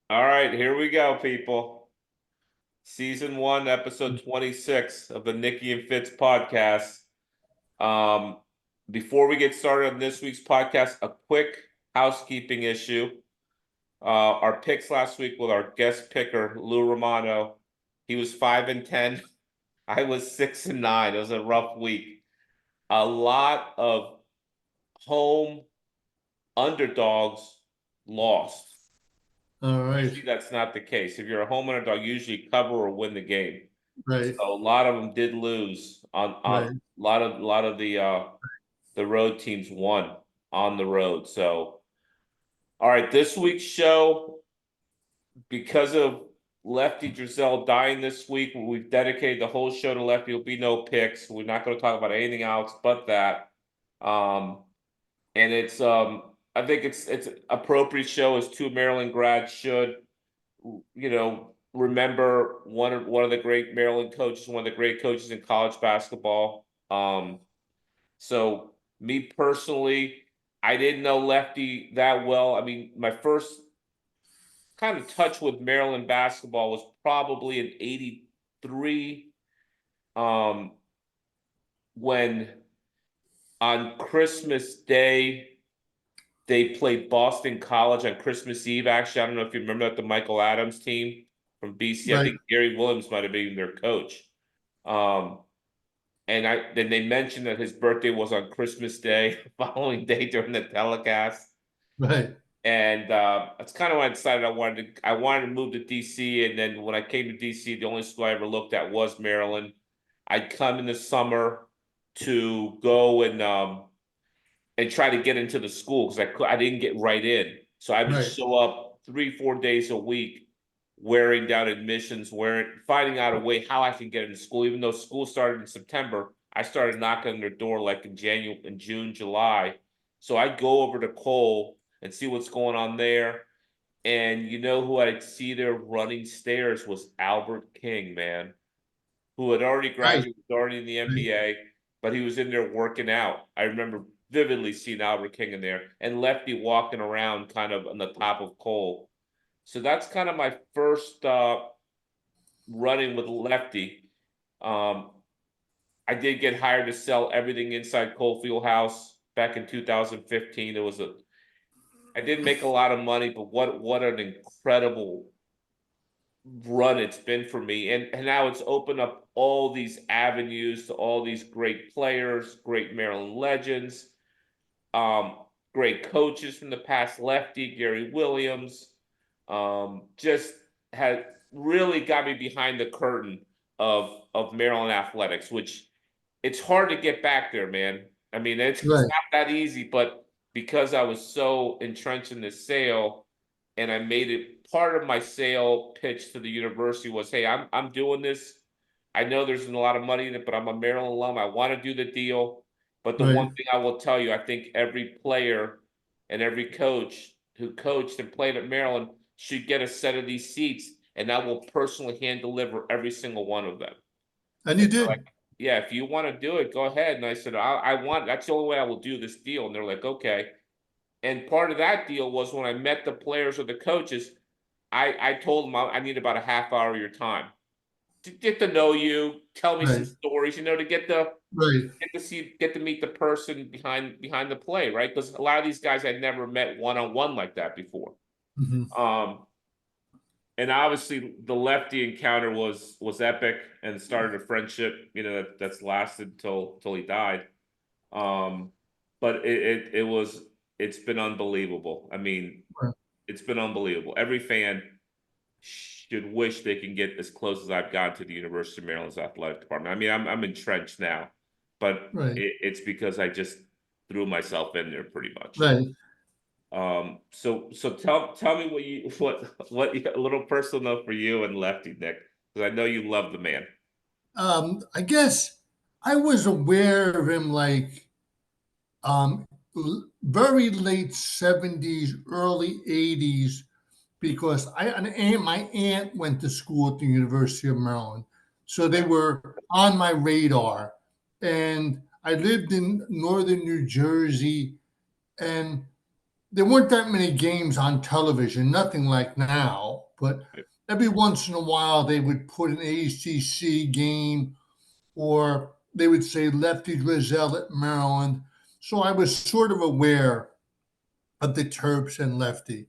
All right, here we go, people. Season 1, episode 26 of the Nikki and Fitz podcast. Um, Before we get started on this week's podcast, a quick housekeeping issue. Our picks last week with our guest picker, Lou Romano. He was 5-10. I was 6-9. It was a rough week. A lot of home underdogs lost. All right. Usually that's not the case. If you're a home underdog, usually you cover or win the game. Right. So a lot of them did lose on Right. a lot of the road teams won on the road. So all right, this week's show, because of Lefty Drizel dying this week, we've dedicated the whole show to Lefty. There'll be no picks. We're not going to talk about anything else but that. Um, and I think it's appropriate show as two Maryland grads should. Remember one of the great Maryland coaches, one of the great coaches in college basketball. So me personally, I didn't know Lefty that well. I mean, my first kind of touch with Maryland basketball was probably in '83, um, when on Christmas Day they played Boston College on Christmas Eve. Actually, I don't know if you remember that, the Michael Adams team from BC. I Right. think Gary Williams might have been their coach. Um, and then they mentioned that his birthday was on Christmas Day, following day during the telecast. Right. And that's kind of when I decided I wanted to move to DC. And then when I came to DC, the only school I ever looked at was Maryland. I'd come in the summer to go and try to get into the school because I didn't get right in. So I would Right. show up 3-4 days a week, wearing down admissions, finding out a way how I can get into school. Even though school started in September, I started knocking on their door like in June, July. So I'd go over to Cole and see what's going on there. And you know who I'd see there running stairs was Albert King, man, who had already Right. graduated, was already in the Right. NBA, but he was in there working out. I remember vividly seeing Albert King in there and Lefty walking around kind of on the top of Cole. So that's kind of my first running with Lefty. Um, I did get hired to sell everything inside Cole Fieldhouse back in 2015. I didn't make a lot of money, but what an incredible run it's been for me. And now it's opened up all these avenues to all these great players, great Maryland legends, um, great coaches from the past, Lefty, Gary Williams. Just had really got me behind the curtain of Maryland athletics, which it's hard to get back there, man. I mean, it's Right. not that easy, but because I was so entrenched in this sale, and I made it part of my sale pitch to the university was, hey, I'm doing this. I know there's a lot of money in it, but I'm a Maryland alum. I want to do the deal. But the one Right. thing I will tell you, I think every player and every coach who coached and played at Maryland should get a set of these seats, and I will personally hand deliver every single one of them. And you And they're like, did. yeah, if you want to do it, go ahead. And I said, I want, that's the only way I will do this deal. And they're like, okay. And part of that deal was when I met the players or the coaches, I told them I need about a half hour of your time to get to know you, tell me some Right. stories, to Right. get to meet the person behind the play, right? Because a lot of these guys I'd never met one on one like that before. Hmm. Um, and obviously the Lefty encounter was epic and started a friendship, that's lasted till he died. Um, but it's been unbelievable. I mean, Right. it's been unbelievable. Every fan should wish they can get as close as I've got to the University of Maryland's athletic department. I mean, I'm entrenched now, but Right. it's because I just threw myself in there pretty much. Right. So tell me what a little personal note for you and Lefty, Nick, because I know you love the man. I guess I was aware of him like um, very late 70s, early 80s, because my aunt went to school at the University of Maryland. So they Okay. were on my radar. And I lived in northern New Jersey, and there weren't that many games on television, nothing like now, but every once in a while they would put an ACC game, or they would say Lefty Drizel at Maryland. So I was sort of aware of the Terps and Lefty.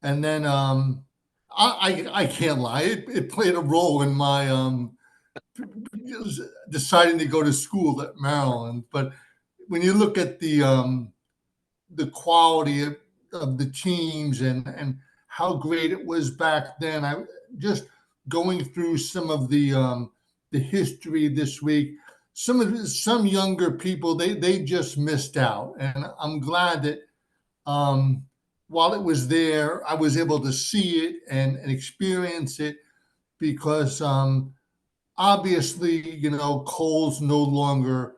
And then I can't lie, it played a role in my deciding to go to school at Maryland. But when you look at the quality of the teams and how great it was back then, I just going through some of the history this week. Some younger people, they just missed out, and I'm glad that um, while it was there, I was able to see it and experience it, because obviously, Coles no longer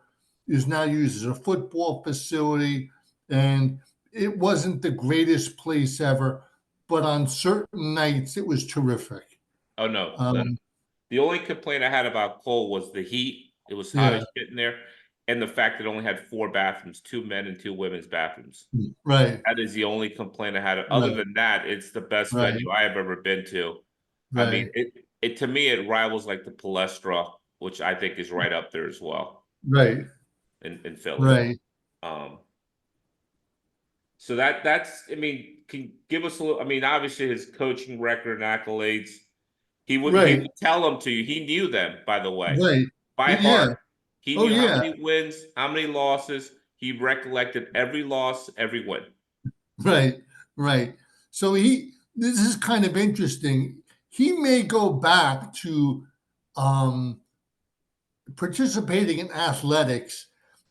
is now used as a football facility, and it wasn't the greatest place ever, but on certain nights it was terrific. Oh no, Um, the only complaint I had about Cole was the heat. It was hot yeah, as shit in there, and the fact that it only had four bathrooms, two men and two women's bathrooms. right, That is the only complaint I had. Other right, than that, it's the best right, venue I have ever been to. I mean, right, it to me it rivals like the Palestra, which I think is right up there as well right, in Philly. right, Um, so that's I mean, can give us a little. I mean, obviously his coaching record and accolades. He would right, tell them to you. He knew them, by the way, right. by Yeah. heart. He Oh, knew how yeah. many wins, how many losses. He recollected every loss, every win. Right. Right. So this is kind of interesting. He may go back to um, participating in athletics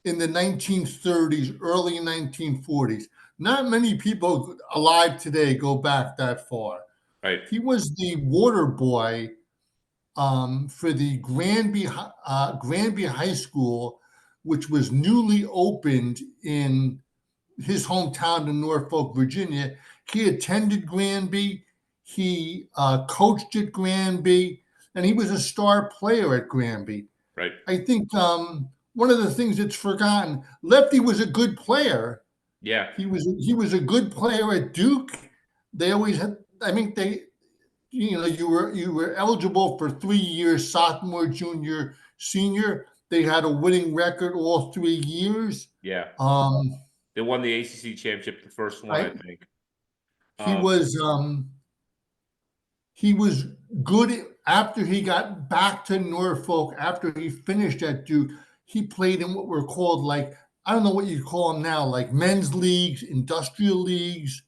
in the 1930s, early 1940s. Not many people alive today go back that far. Right, He was the water boy for the Granby High School, which was newly opened in his hometown in Norfolk, Virginia. He attended Granby. He coached at Granby, and he was a star player at Granby. right. I think one of the things that's forgotten, Lefty was a good player. Yeah, He was a good player at Duke. They always had. I mean, you were eligible for 3 years, sophomore, junior, senior. They had a winning record all 3 years. yeah. Um, They won the ACC championship, the first one, I I think. he Um, was he was good after he got back to Norfolk. After he finished at Duke, he played in what were called, like, I don't know what you call them now, like men's leagues, industrial leagues,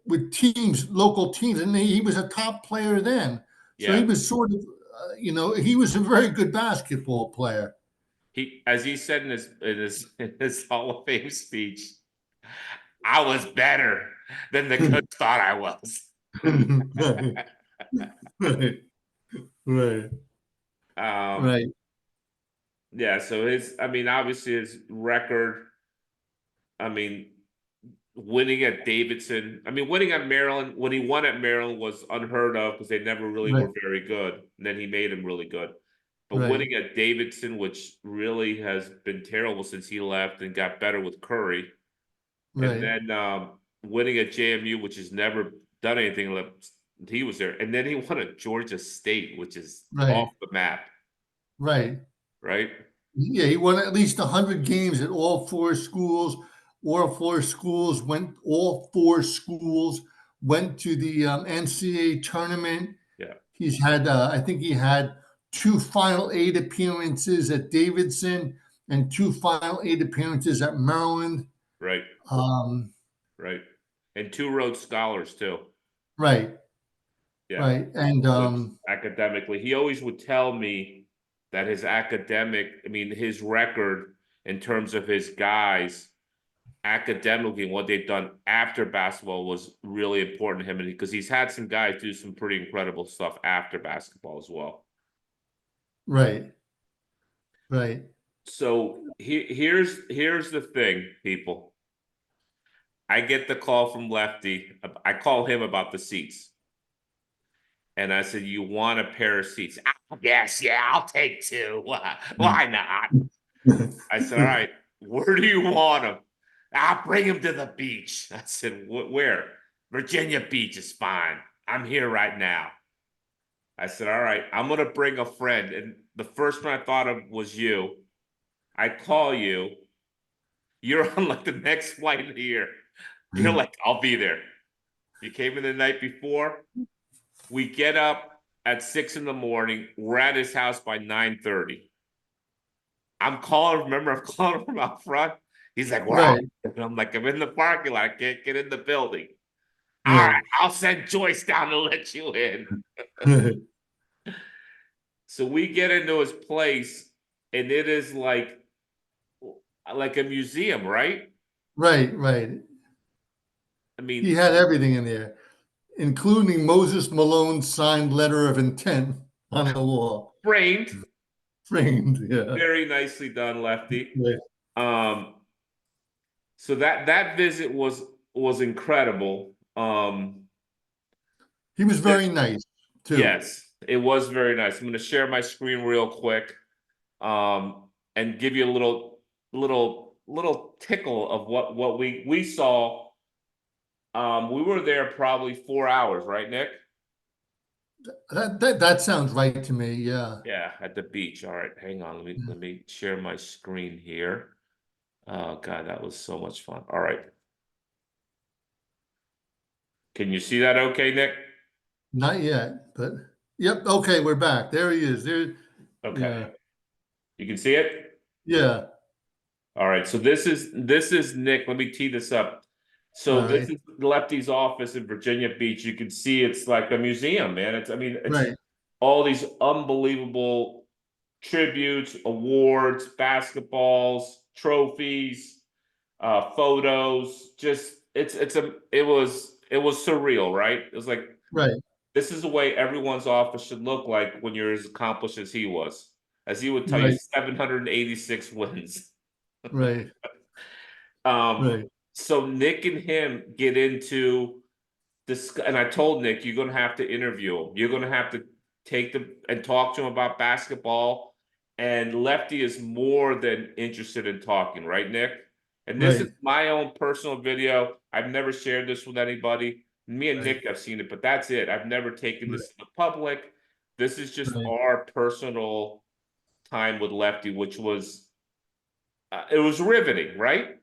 with teams, local teams, and he was a top player then. So he yeah. was sort of, he was a very good basketball player. He, as he said in his Hall of Fame speech, I was better than the coach thought I was. Right, right, right, um, right, yeah. So I mean, obviously his record. I mean, winning at Davidson. I mean, winning at Maryland, when he won at Maryland was unheard of because they never really right, were very good. And then he made them really good. But right, winning at Davidson, which really has been terrible since he left and got better with Curry. And right, then winning at JMU, which has never done anything unless he was there. And then he won at Georgia State, which is off right, the map, right. right? Yeah, he won at least 100 games at all four schools. All four schools went to the NCAA tournament. Yeah, I think he had two Final Eight appearances at Davidson and two Final Eight appearances at Maryland. right, Um, right. And two Rhodes Scholars, too. right, Yeah. right, and Which academically, he always would tell me that his academic, I mean, his record in terms of his guys academically and what they've done after basketball was really important to him. And because he's had some guys do some pretty incredible stuff after basketball as well. right, right, So here's the thing, people. I get the call from Lefty. I call him about the seats. And I said, "You want a pair of seats?" "Ah, yes, yeah, I'll take two. Why not?" I said, "All right, where do you want them?" I'll bring him to the beach. I said, where? Virginia Beach is fine. I'm here right now. I said, all right, I'm gonna bring a friend. And the first one I thought of was you. I call you. You're on like the next flight here. You're like, I'll be there. You came in the night before. We get up at 6 in the morning. We're at his house by 9:30. I'm calling, remember, I'm calling from out front. He's like, where are Right. you? And I'm like, I'm in the parking lot. I can't get in the building. All Right. right, I'll send Joyce down to let you in. So we get into his place, and it is like a museum, right? Right. Right. I He mean, had everything in there, including Moses Malone's signed letter of intent on the wall, framed, framed. Yeah. very nicely done, Lefty. Right. Um, so that visit was incredible. He was very nice too. Yes, it was very nice. I'm going to share my screen real quick, and give you a little tickle of what we saw. We were there probably 4 hours, right, Nick? That sounds right to me. Yeah. Yeah, at the beach. All right, hang on. Let me share my screen here. Oh God, that was so much fun. All right, can you see that? Okay, Nick. Not yet, but yep. Okay, we're back. There he is. There. Okay, Yeah. you can see it. Yeah. All right, so this is Nick. Let me tee this up. All So this right. is Lefty's office in Virginia Beach. You can see it's like a museum, man. I mean, it's Right. all these unbelievable tributes, awards, basketballs, trophies, photos. Just it was surreal, right? It was like Right. this is the way everyone's office should look like when you're as accomplished as he was. As he would tell you, Right. 786 wins. Right. Um, Right. so Nick and him get into this, and I told Nick, you're gonna have to interview him. You're gonna have to take them and talk to him about basketball. And Lefty is more than interested in talking, right, Nick? And this is Right. my own personal video. I've never shared this with anybody. Me and Right. Nick have seen it, but that's it. I've never taken Right. this to the public. This is just Right. our personal time with Lefty, which was it was riveting, right?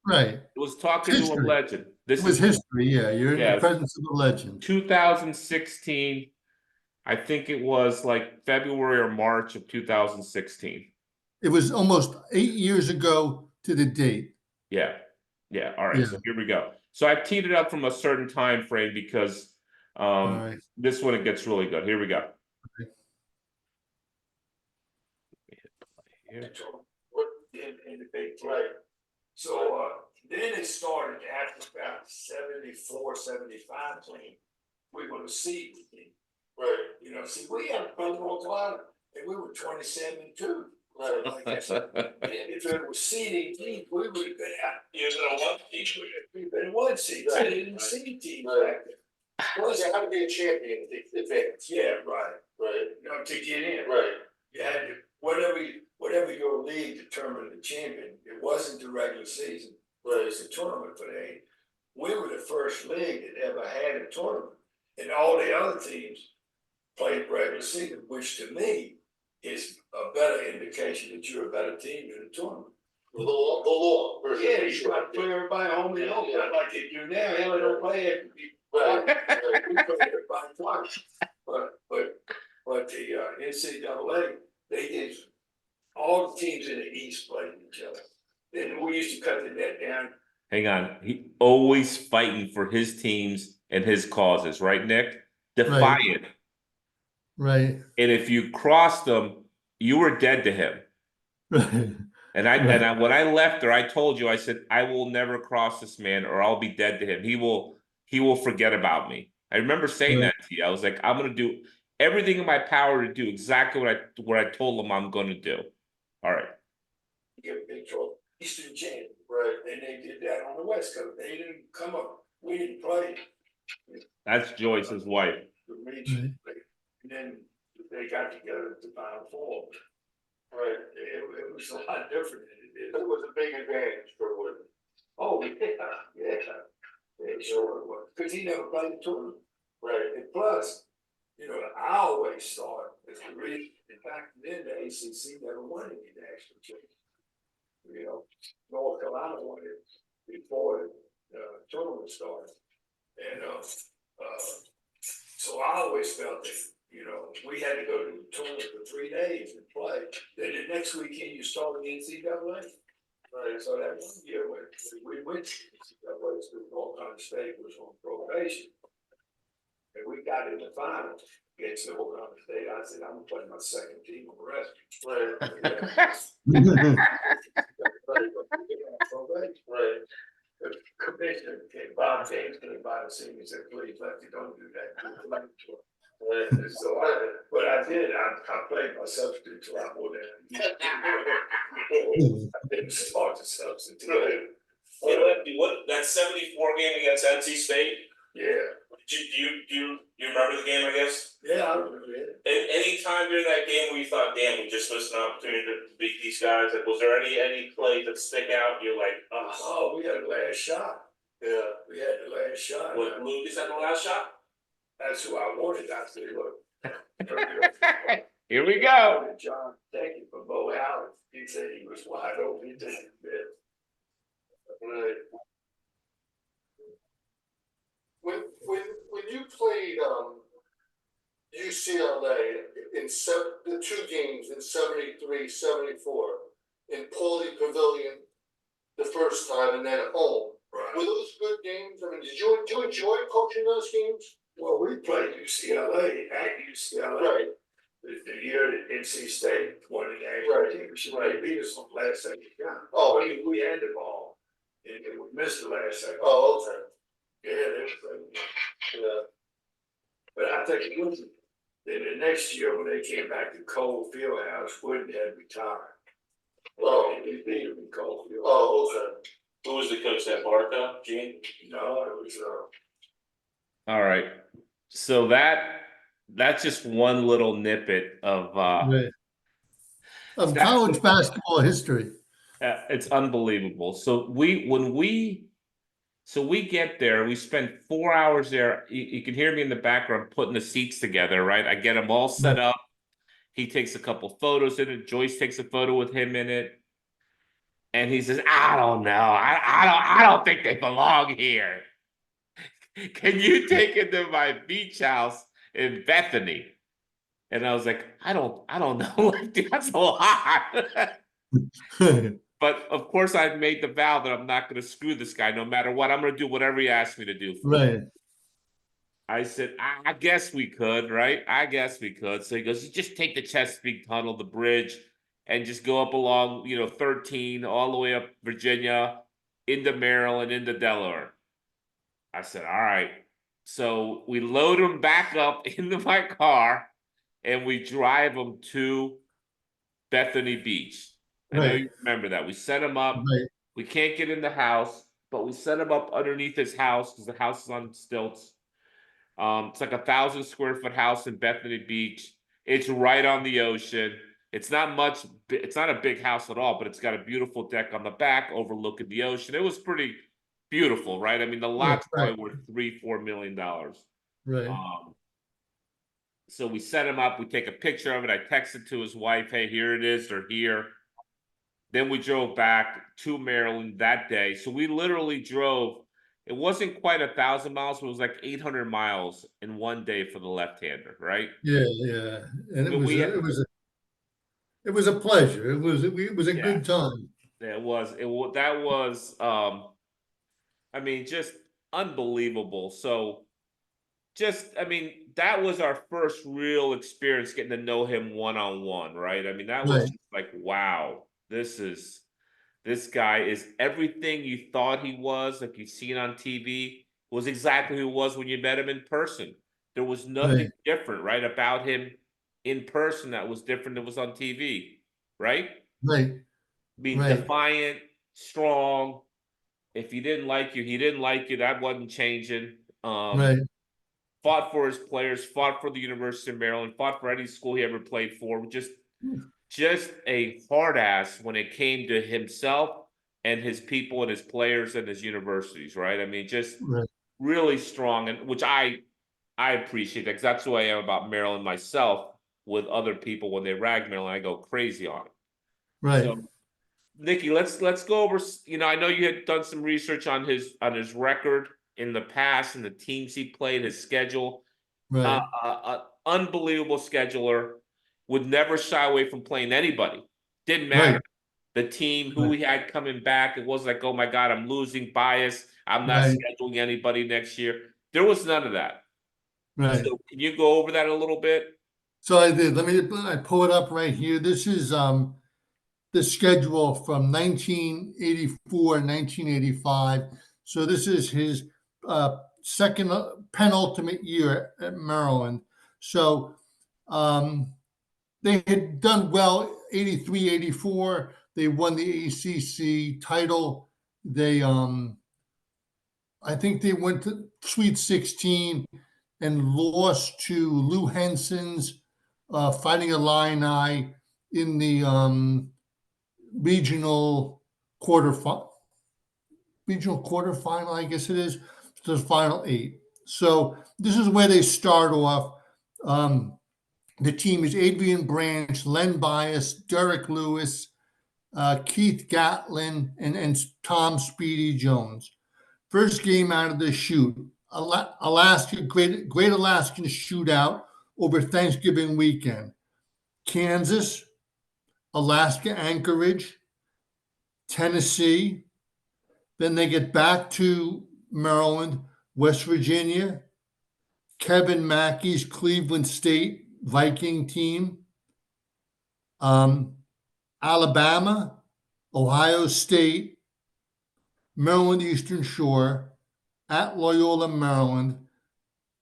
Right. It was talking to a History. legend. It This was is history. Yeah. You're in the yes, presence of a legend. 2016. I think it was like February or March of 2016. It was almost 8 years ago to the date. Yeah. Yeah. All right. Yeah. So here we go. So I've teed it up from a certain time frame because All right. this one it gets really good. Here we go. Here. In the Big Ten. Right. So, then it started after about 74, 75 team. We were the seed team. Right. You know, see, we had a brother North Carolina, and we were 27 too. Right. Like I said, if it was seeding teams, we would have been out. You know, one team, we've been one seed. Right. They didn't seed teams back then. Plus, you had to be a champion to advance. Yeah, right. Right. You know, to get in. Right. You had to, whatever your league determined the champion, it wasn't the regular season. Right. It's a tournament for the eight. We were the first league that ever had a tournament. And all the other teams played regular season, which to me is a better indication that you're a better team than the tournament. The law. Yeah, you got to play everybody home and home, not like they do now. Hell, they don't play every. Right. We play everybody twice. But the NCAA, they did. All the teams in the East played each other. Then we used to cut the net down. Hang on. He always fighting for his teams and his causes, right, Nick? Right. Defiant. Right. And if you crossed him, you were dead to him. Right. And when I left there, I told you, I said, I will never cross this man or I'll be dead to him. He will forget about me. I remember saying Right. that to you. I was like, I'm gonna do everything in my power to do exactly what I told him I'm gonna do. All right. Give a big trophy. Eastern champion. Right. And they did that on the West Coast. They didn't come up. We didn't play. That's Joyce's wife. The region. And then they got together at the Final Four. Right. It was a lot different than it is. It was a big advantage for women. Oh, yeah, sure it was, because he never played the tournament. Right. And plus, you know, I always thought, it's the reason, in fact, then the ACC never won any national championship. You know, North Carolina won it before the tournament started. And, so I always felt that, you know, we had to go to the tournament for 3 days and play. Then the next weekend you start the NCAA. Right, so that one year when we went to NCAA, North Carolina State was on probation. And we got in the finals against North Carolina State. I said, I'm gonna play my second team on the rest. Right. The commissioner came by, James came by and said, please, Lefty, don't do that. So but I did, I played my substitute a lot more than I didn't start the substitute. Hey, Lefty, what, that 74 game against NC State? Yeah. Do you remember the game, I guess? Yeah, I remember it. And any time during that game where you thought, damn, we just missed an opportunity to beat these guys, like, was there any plays that stick out? You're like, oh, we had the last shot. Yeah, we had the last shot. What, Lucas had the last shot? That's who I wanted. I said, look. Here we go. John, thank you for Bo Allen. He said he was wide open. He did it. Right. When you played UCLA in the 2 games in 73, 74 in Pauley Pavilion the first time and then at home, Right. were those good games? I mean, did you enjoy coaching those games? Well, we played UCLA at UCLA. Right. The year that NC State won the national Right. championship, they beat us on the last second count. Oh. We had the ball, and we missed the last second. Oh, okay. Yeah, that's right. Yeah. But I think it was, then the next year when they came back to Cole Fieldhouse, Wooden had retired. Oh. They beat him in Cole Fieldhouse. Oh, okay. Who was the coach that Barca, Gene? No, it was, All right. So that's just one little snippet of Right. Of college basketball history. it's unbelievable. So we get there, we spend 4 hours there. You can hear me in the background putting the seats together, right? I get them all set up. He takes a couple photos in it. Joyce takes a photo with him in it. And he says, I don't know. I don't think they belong here. Can you take it to my beach house in Bethany? And I was like, I don't know. That's a lot. But of course, I've made the vow that I'm not going to screw this guy no matter what. I'm going to do whatever he asks me to do. Right. I said, I guess we could, right? I guess we could. So he goes, you just take the Chesapeake Tunnel, the bridge, and just go up along, 13, all the way up Virginia, into Maryland, into Delaware. I said, all right. So we load him back up into my car, and we drive him to Bethany Beach. I know you remember that. We set him up. Right. We can't get in the house, but we set him up underneath his house because the house is on stilts. It's like 1,000 square foot house in Bethany Beach. It's right on the ocean. It's not a big house at all, but it's got a beautiful deck on the back overlooking the ocean. It was pretty beautiful, right? I mean, the lot's probably worth $3-4 million. Right. So we set him up. We take a picture of it. I texted to his wife, hey, here it is. They're here. Then we drove back to Maryland that day. So we literally drove. It wasn't quite 1,000 miles, but it was like 800 miles in one day for the left-hander, right? Yeah. And it was a pleasure. It was a good time. That was I mean, just unbelievable. So that was our first real experience getting to know him one-on-one, right? I mean, that was just like, wow, this guy is everything you thought he was, like you've seen on TV, was exactly who he was when you met him in person. There was nothing different, right, about him in person that was different than was on TV, right? Right. I mean, defiant, strong. If he didn't like you, he didn't like you. That wasn't changing. Fought for his players, fought for the University of Maryland, fought for any school he ever played for. Just a hard ass when it came to himself and his people and his players and his universities, right? I mean, just Right. really strong, and which I appreciate that because that's the way I am about Maryland myself. With other people, when they rag Maryland, I go crazy on it. Right. So, Nikki, let's go over. You know, I know you had done some research on his record in the past and the teams he played, his schedule. Right. Unbelievable scheduler. Would never shy away from playing anybody. Didn't matter. Right. The team who Right. he had coming back, it was like, oh my God, I'm losing bias. I'm not Right. scheduling anybody next year. There was none of that. Right. So can you go over that a little bit? So I did. I pull it up right here. This is the schedule from 1984 and 1985. So this is his second penultimate year at Maryland. So they had done well 83, 84. They won the ACC title. They I think they went to Sweet 16 and lost to Lou Henson's Fighting Illini in the regional quarterfinal, I guess it is, to the final eight. So this is where they start off. The team is Adrian Branch, Len Bias, Derek Lewis, Keith Gatlin, and Tom Speedy Jones. First game out of the chute, Alaska, Great Alaskan Shootout over Thanksgiving weekend. Kansas, Alaska Anchorage, Tennessee. Then they get back to Maryland, West Virginia, Kevin Mackey's Cleveland State Viking team, Alabama, Ohio State, Maryland Eastern Shore, at Loyola, Maryland.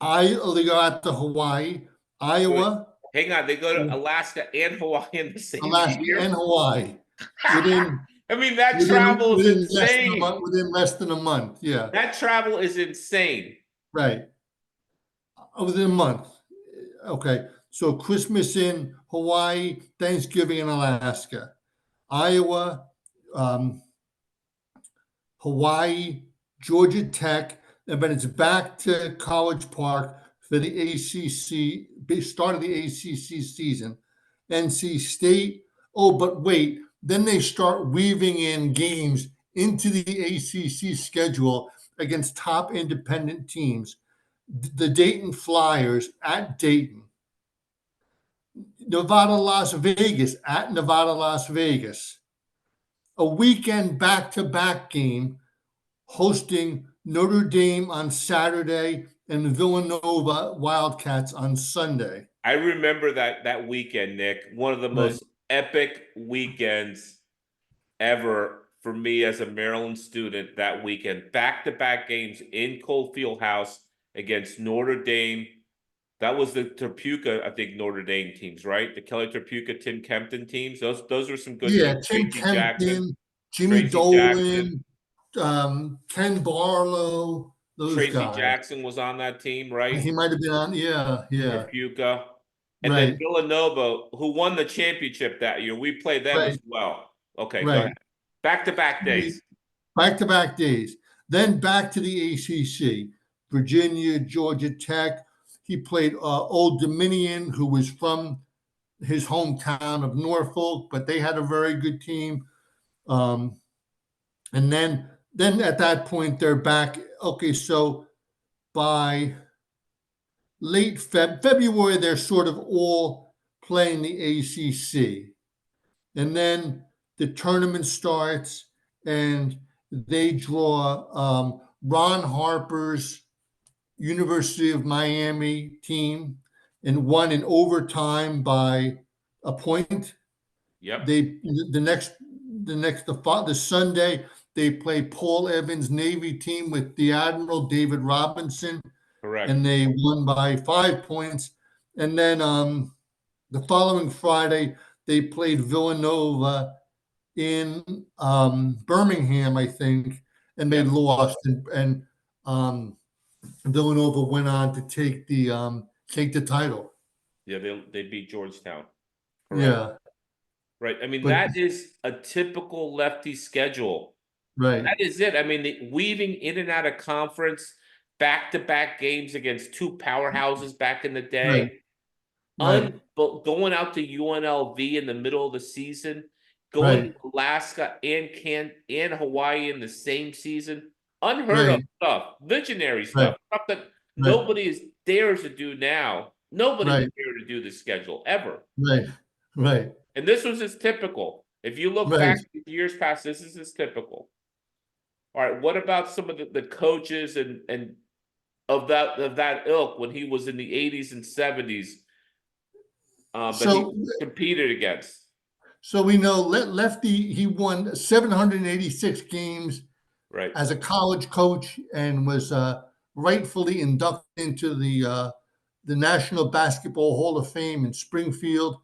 They go out to Hawaii, Iowa, Hang on, they go to Alaska and Hawaii in the same Alaska, year. and Hawaii within I mean, that travel is insane. within less than a month. Yeah, That travel is insane. right. Within a month. Okay, so Christmas in Hawaii, Thanksgiving in Alaska, Iowa, um, Hawaii, Georgia Tech, and then it's back to College Park for the ACC, start of the ACC season. NC State. Oh, but wait, then they start weaving in games into the ACC schedule against top independent teams. The Dayton Flyers at Dayton, Nevada, Las Vegas at Nevada, Las Vegas. A weekend back-to-back game hosting Notre Dame on Saturday and Villanova Wildcats on Sunday. I remember that weekend, Nick. One of the Right. most epic weekends ever for me as a Maryland student. That weekend, back-to-back games in Cold Field House against Notre Dame. That was the Topeka, I think, Notre Dame teams, right? The Kelly Topeka, Tim Kempton teams. Those were some good teams. Tim Tracy Jackson, Kempton, Jimmy Tracy Dolan, Jackson. Ken Barlow, those Tracy guys. Jackson was on that team, right? He might have been on, yeah. Topeka. And then Villanova, who won the championship that year. We played them as well. Okay, go ahead. Back-to-back days. Back-to-back days. Then back to the ACC. Virginia, Georgia Tech. He played Old Dominion, who was from his hometown of Norfolk, but they had a very good team. And then at that point, they're back. Okay, so by late February, they're sort of all playing the ACC. And then the tournament starts and they draw Ron Harper's University of Miami team and won in overtime by a point. Yep. The Sunday they play Paul Evans' Navy team with the Admiral David Robinson. Correct. And they won by 5 points. And then the following Friday they played Villanova in Birmingham, I think, and they lost. And Villanova went on to take the title. Yeah, they beat Georgetown. Correct. Yeah. Right. I mean, that is a typical Lefty schedule. right, That is it. I mean, the weaving in and out of conference, back-to-back games against two powerhouses back in the right, day. right, But going out to UNLV in the middle of the season, going right, to Alaska and Hawaii in the same season, unheard of right, stuff, visionary right, stuff that right, nobody is dares to do now. Nobody right, would dare to do this schedule ever. right, right, And this was his typical. If you look right. back years past, this is his typical. All right, what about some of the coaches and of that ilk when he was in the 80s and 70s that he So, competed against? so we know Lefty, he won 786 games Right. as a college coach and was rightfully inducted into the National Basketball Hall of Fame in Springfield.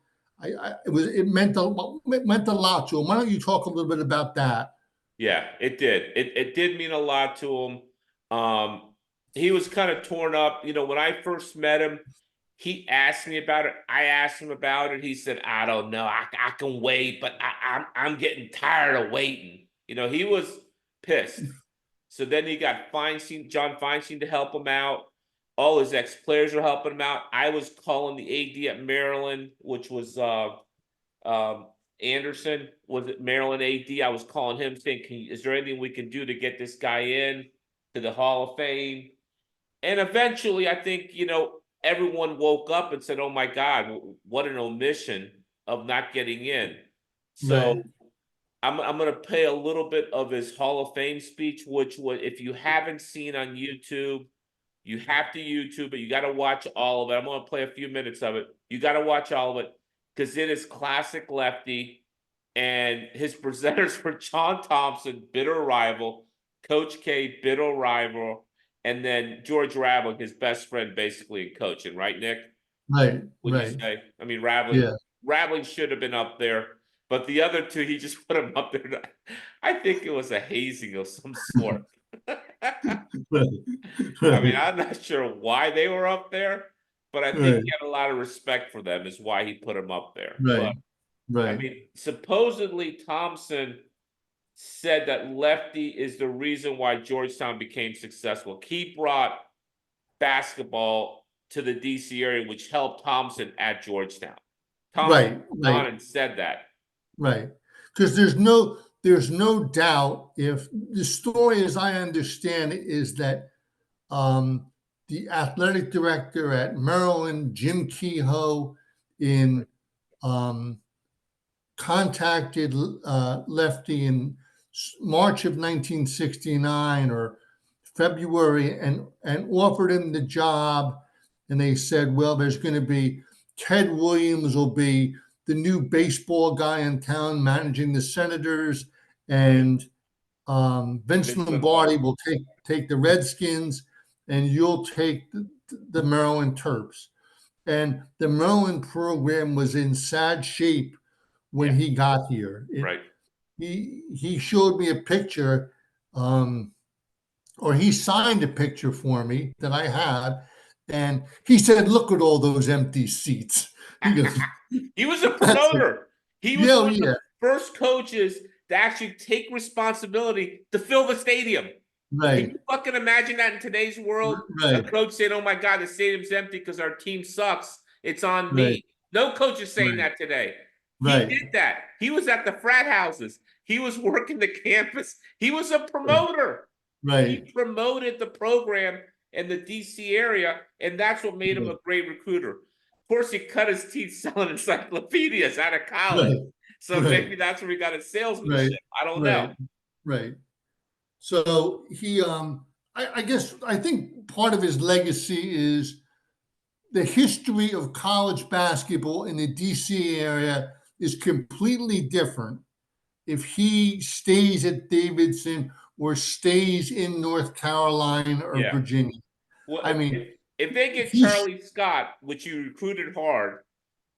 It meant a lot to him. Why don't you talk a little bit about that? Yeah, it did. It did mean a lot to him. He was kind of torn up. You know, when I first met him, he asked me about it. I asked him about it. He said, "I don't know. I can wait, but I'm getting tired of waiting." You know, he was pissed. So then he got John Feinstein to help him out. All his ex-players were helping him out. I was calling the AD at Maryland, which was Anderson, was it Maryland AD? I was calling him saying, is there anything we can do to get this guy in to the Hall of Fame? And eventually, I think, everyone woke up and said, oh my God, what an omission of not getting in. So Right, I'm going to play a little bit of his Hall of Fame speech, which would, if you haven't seen on YouTube, you have to YouTube it. You got to watch all of it. I'm going to play a few minutes of it. You got to watch all of it because it is classic Lefty. And his presenters were John Thompson, bitter rival, Coach K, bitter rival, and then George Raveling, his best friend, basically in coaching. Right, Nick? right, Would you right. say? I mean, Yeah, Raveling should have been up there, but the other two, he just put him up there. I think it was a hazing of some sort. right, I mean, right, I'm not sure why they were up there, but I think right, he had a lot of respect for them, is why he put them up there. right, But I right, mean, supposedly Thompson said that Lefty is the reason why Georgetown became successful. He brought basketball to the DC area, which helped Thompson at Georgetown. Thompson right, went on right, and said that. right. Because there's no doubt, if the story, as I understand it, is that um, the athletic director at Maryland, Jim Kehoe, in um, contacted Lefty in March of 1969 or February, and offered him the job. And they said, well, there's going to be Ted Williams will be the new baseball guy in town managing the Senators, and Vince Vince Lombardi Lombardi. will take the Redskins, and you'll take the Maryland Terps. And the Maryland program was in sad shape when Yeah, he got here. right. He showed me a picture, or he signed a picture for me that I had, and he said, "Look at all those empty seats." He goes, He was a "That's it. promoter. He was Yeah, one of yeah, the first coaches to actually take responsibility to fill the stadium. Can right, you fucking imagine that in today's world? A right, coach saying, "Oh my God, the stadium's empty because our team sucks. It's on right, me." No coach is saying right, that today. He right, did that. He was at the frat houses. He was working the campus. He was a promoter. He right, promoted the program in the DC area, and that's what made him a great recruiter. Of course, he cut his teeth selling encyclopedias out of college. right, So right, maybe that's where he got his right, salesmanship. I don't know. right, right. So he, I guess, I think part of his legacy is the history of college basketball in the DC area is completely different if he stays at Davidson or stays in North Carolina or Yeah. Virginia. Well, I mean, if they get he's Charlie Scott, which you recruited hard,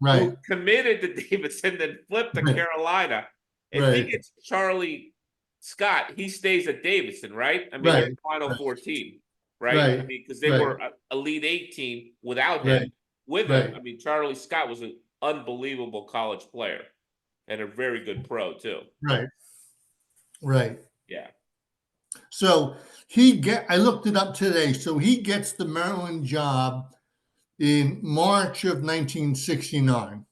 right, who committed to Davidson, then flipped to right, Carolina, if he right, gets Charlie Scott, he stays at Davidson, right? I mean, they're right, a Final Four team, right? I right, mean, because they right, were a Elite Eight team without him. right, With him, right, I mean, Charlie Scott was an unbelievable college player and a very good pro too. right, right. Yeah. So I looked it up today. So he gets the Maryland job in March of 1969.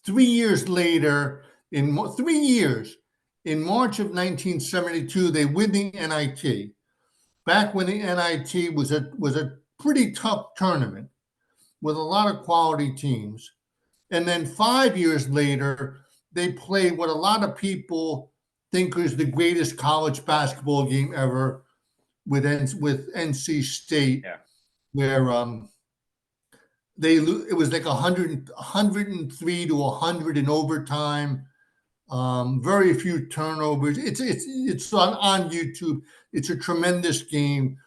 3 years later, 3 years, in March of 1972, they win the NIT. Back when the NIT was a pretty tough tournament with a lot of quality teams. And then 5 years later, they play what a lot of people think is the greatest college basketball game ever with NC State, Yeah. where it was like 103 to 100 in overtime. Very few turnovers. It's on YouTube. It's a tremendous game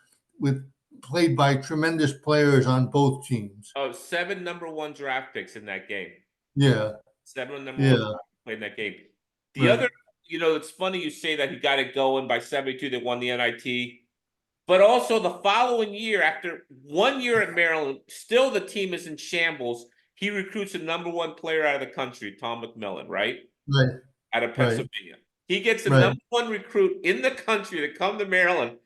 played by tremendous players on both teams. Oh, 7 number 1 draft picks in that game. Yeah, 7 number 1 yeah, draft picks played in that game. The right, other, it's funny you say that he got it going by 72. They won the NIT. But also the following year, after 1 year at Maryland, still the team is in shambles. He recruits the number 1 player out of the country, Tom McMillan, right? right, Out of right, Pennsylvania. He gets the right, number 1 recruit in the country to come to Maryland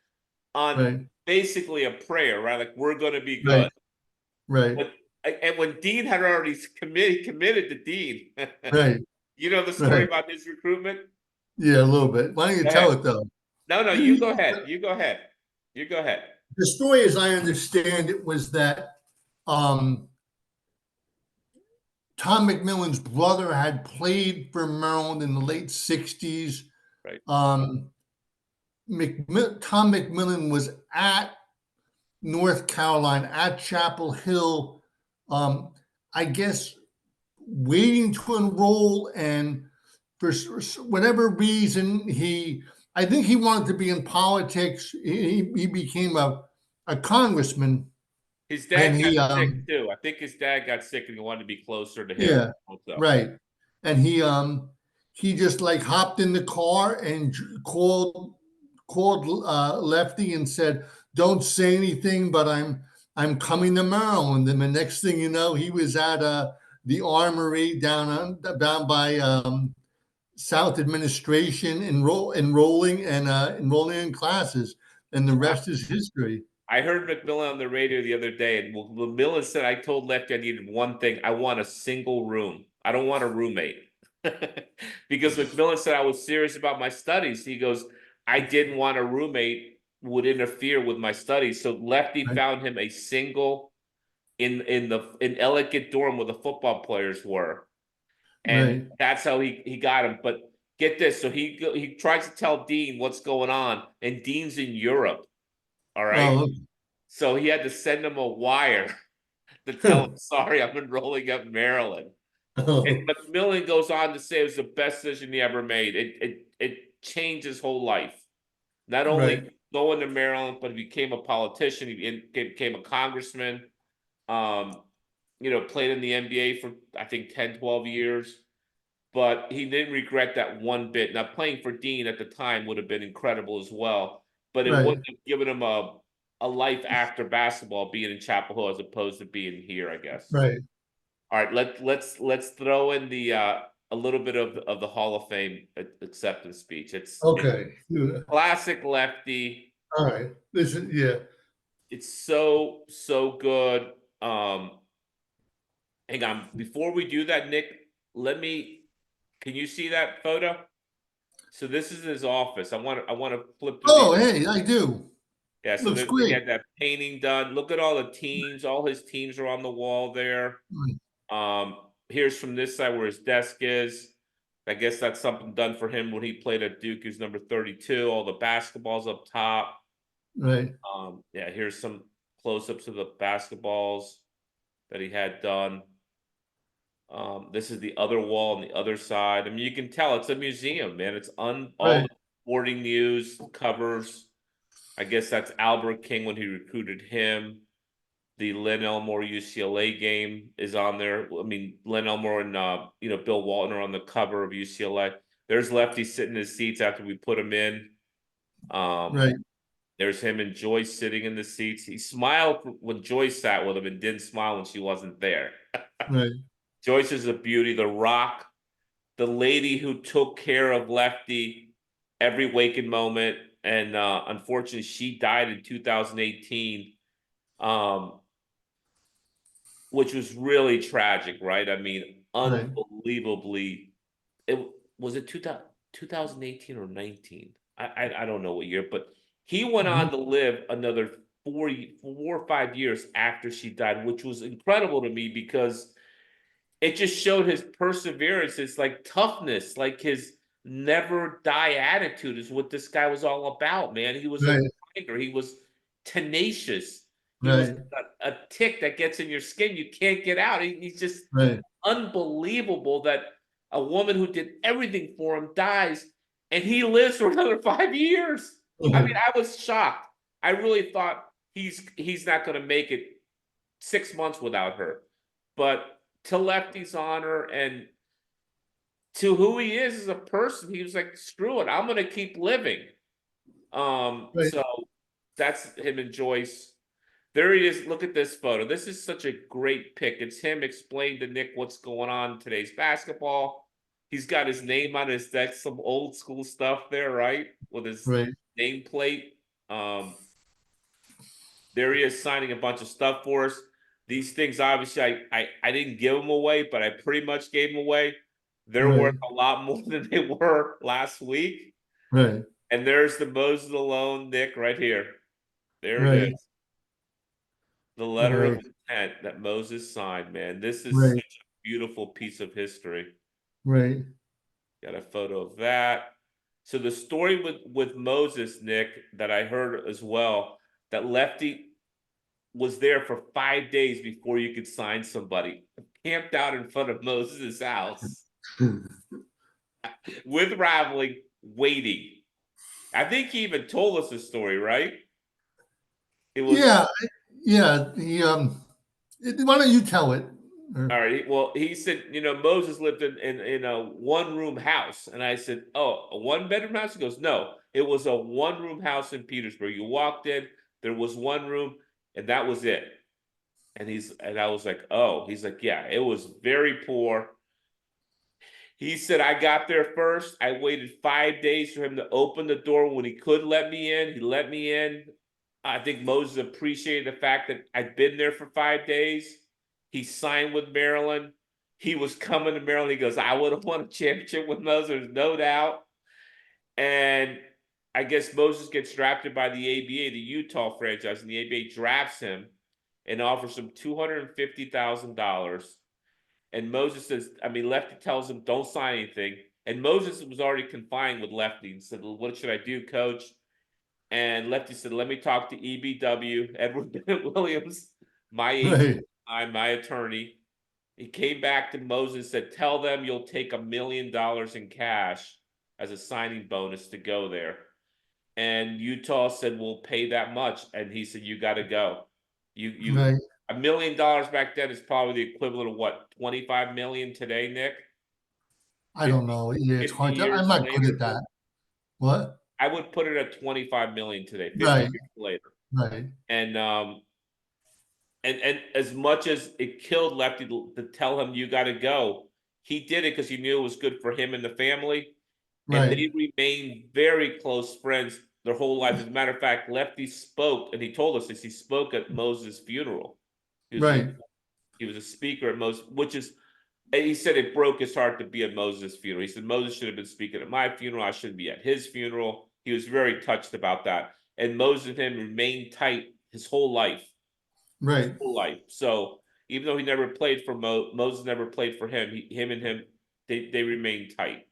on right, basically a prayer, right? Like, we're going to be right, good. right, And when Dean had already committed to Dean, right, you know the story right. about his recruitment? Yeah, a little bit. Why don't you Go tell ahead. it though? No, you go ahead. You go ahead. You go ahead. The story, as I understand it, was that um, Tom McMillan's brother had played for Maryland in the late '60s. Right. Tom McMillan was at North Carolina, at Chapel Hill, I guess, waiting to enroll, and for whatever reason, I think he wanted to be in politics. He became a congressman, His and dad he got sick too. I think his dad got sick and he wanted to be closer to him. yeah, Also. right, and he just like hopped in the car and called Lefty and said, "Don't say anything, but I'm coming to Maryland." And the next thing you know, he was at the Armory down by South Administration, enrolling in classes, and the rest is history. I heard McMillan on the radio the other day, and McMillan said, I told Lefty I needed one thing. I want a single room. I don't want a roommate. Because McMillan said I was serious about my studies. He goes, I didn't want a roommate would interfere with my studies. So Lefty Right. found him a single in Ellicott dorm where the football players were. And Right. that's how he got him. But get this, so he tries to tell Dean what's going on, and Dean's in Europe. All right. Oh, So he had to send him a wire to tell him, sorry, I'm enrolling at Maryland. And oh, McMillan goes on to say it was the best decision he ever made. It changed his whole life. Not only right, going to Maryland, but he became a politician. He became a congressman. Played in the NBA for I think 10, 12 years. But he didn't regret that one bit. Now playing for Dean at the time would have been incredible as well. But it right. wouldn't have given him a life after basketball being in Chapel Hill as opposed to being here, I guess. Right. All right, let's throw in the a little bit of the Hall of Fame acceptance speech. It's Okay. classic Lefty. All right. Listen, yeah. It's so good. Hang on, before we do that, Nick, can you see that photo? So this is his office. I want to flip through Oh, these. hey, I do. Yeah, so Looks he great. had that painting done. Look at all the teams. All his teams are on the wall there. Here's from this side where his desk is. I guess that's something done for him when he played at Duke. He's number 32. All the basketballs up top. Right. Yeah, here's some close-ups of the basketballs that he had done. This is the other wall on the other side. I mean, you can tell it's a museum, man. It's all Right. the sporting news covers. I guess that's Albert King when he recruited him. The Len Elmore UCLA game is on there. I mean, Len Elmore and Bill Walton are on the cover of UCLA. There's Lefty sitting in his seats after we put him in. Right. There's him and Joyce sitting in the seats. He smiled when Joyce sat with him and didn't smile when she wasn't there. Right. Joyce is a beauty. The Rock, the lady who took care of Lefty every waking moment. and unfortunately she died in 2018, um, which was really tragic, right? I mean, Right. unbelievably. It was it 2018 or 19. I don't know what year, but he went Mhm. on to live another 4 or 5 years after she died, which was incredible to me because it just showed his perseverance, his like toughness, like his never die attitude is what this guy was all about, man. He was a Right. grinder, he was tenacious, he was Right. a tick that gets in your skin, you can't get out. He's just Right. unbelievable that a woman who did everything for him dies and he lives for another 5 years. I mean, Right. I was shocked. I really thought he's not going to make it 6 months without her. But to Lefty's honor and to who he is as a person, he was like, screw it, I'm going to keep living. Right. So that's him and Joyce. There he is. Look at this photo. This is such a great pic. It's him explaining to Nick what's going on in today's basketball. He's got his name on his deck, some old school stuff there, right? With his Right. nameplate. Um, there he is signing a bunch of stuff for us. These things, obviously, I didn't give them away, but I pretty much gave them away. They're Right. worth a lot more than they were last week. Right. And there's the Moses Alone Nick right here. There it Right. is. The letter of Right. intent that Moses signed, man. This is Right. such a beautiful piece of history. Right. Got a photo of that. So the story with Moses, Nick, that I heard as well, that Lefty was there for 5 days before you could sign somebody, camped out in front of Moses' house with Raveling, waiting. I think he even told us the story, right? It was Yeah. Yeah. Why don't you tell it? all right. Well, he said, Moses lived in a one-room house. And I said, oh, a one-bedroom house? He goes, no, it was a one-room house in Petersburg. You walked in, there was one room, and that was it. And I was like, oh, he's like, yeah, it was very poor. He said, I got there first. I waited 5 days for him to open the door when he could let me in. He let me in. I think Moses appreciated the fact that I'd been there for 5 days. He signed with Maryland. He was coming to Maryland. He goes, I would have won a championship with Moses, there's no doubt. And I guess Moses gets drafted by the ABA, the Utah franchise, and the ABA drafts him and offers him $250,000. And Moses says, Lefty tells him, don't sign anything. And Moses was already confined with Lefty and said, well, what should I do, coach? And Lefty said, let me talk to EBW, Edward Bennett Williams, my agent, Right. my attorney. He came back to Moses and said, tell them you'll take $1 million in cash as a signing bonus to go there. And Utah said, we'll pay that much. And he said, you got to go. Right. $1 million back then is probably the equivalent of what, 25 million today, Nick? I don't know. Yeah, it's 50 hard to. I'm years not good at later. that. What? I would put it at 25 million today, 50 Right. years later. Right. And as much as it killed Lefty to tell him you got to go, he did it because he knew it was good for him and the family. And Right. they remained very close friends their whole life. As a matter of fact, Lefty spoke, and he told us this. He spoke at Moses' funeral. Right. He was a speaker at Moses, which is, and he said it broke his heart to be at Moses' funeral. He said Moses should have been speaking at my funeral. I shouldn't be at his funeral. He was very touched about that. And Moses and him remained tight his whole life. Right. So even though he never played for Moses never played for him. Him and him, they remained tight.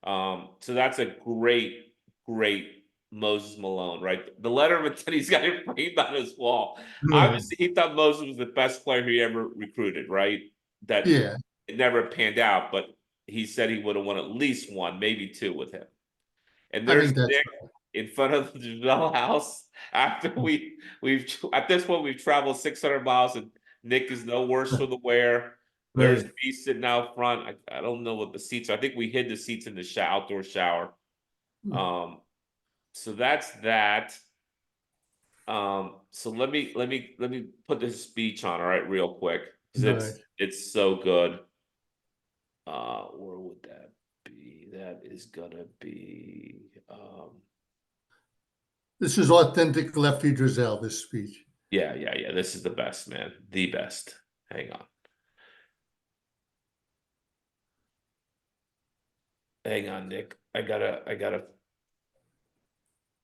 So that's a great Moses Malone, right? The letter of intent, he's got it framed on his wall. Right. Obviously, he thought Moses was the best player he ever recruited, right? That Yeah. it never panned out, but he said he would have won at least one, maybe two with him. And I there's think that's Nick in front of the Javelle house after we've at this point we've traveled 600 miles and Nick is no worse for the wear. There's right. me sitting out front. I don't know what the seats are. I think we hid the seats in the outdoor shower. So that's that. So let me put this speech on, all right, real quick, because it's so good. Where would that be? That is gonna be This is authentic Lefty Drizel, this speech. Yeah. This is the best, man. The best. Hang on. Hang on, Nick. I gotta.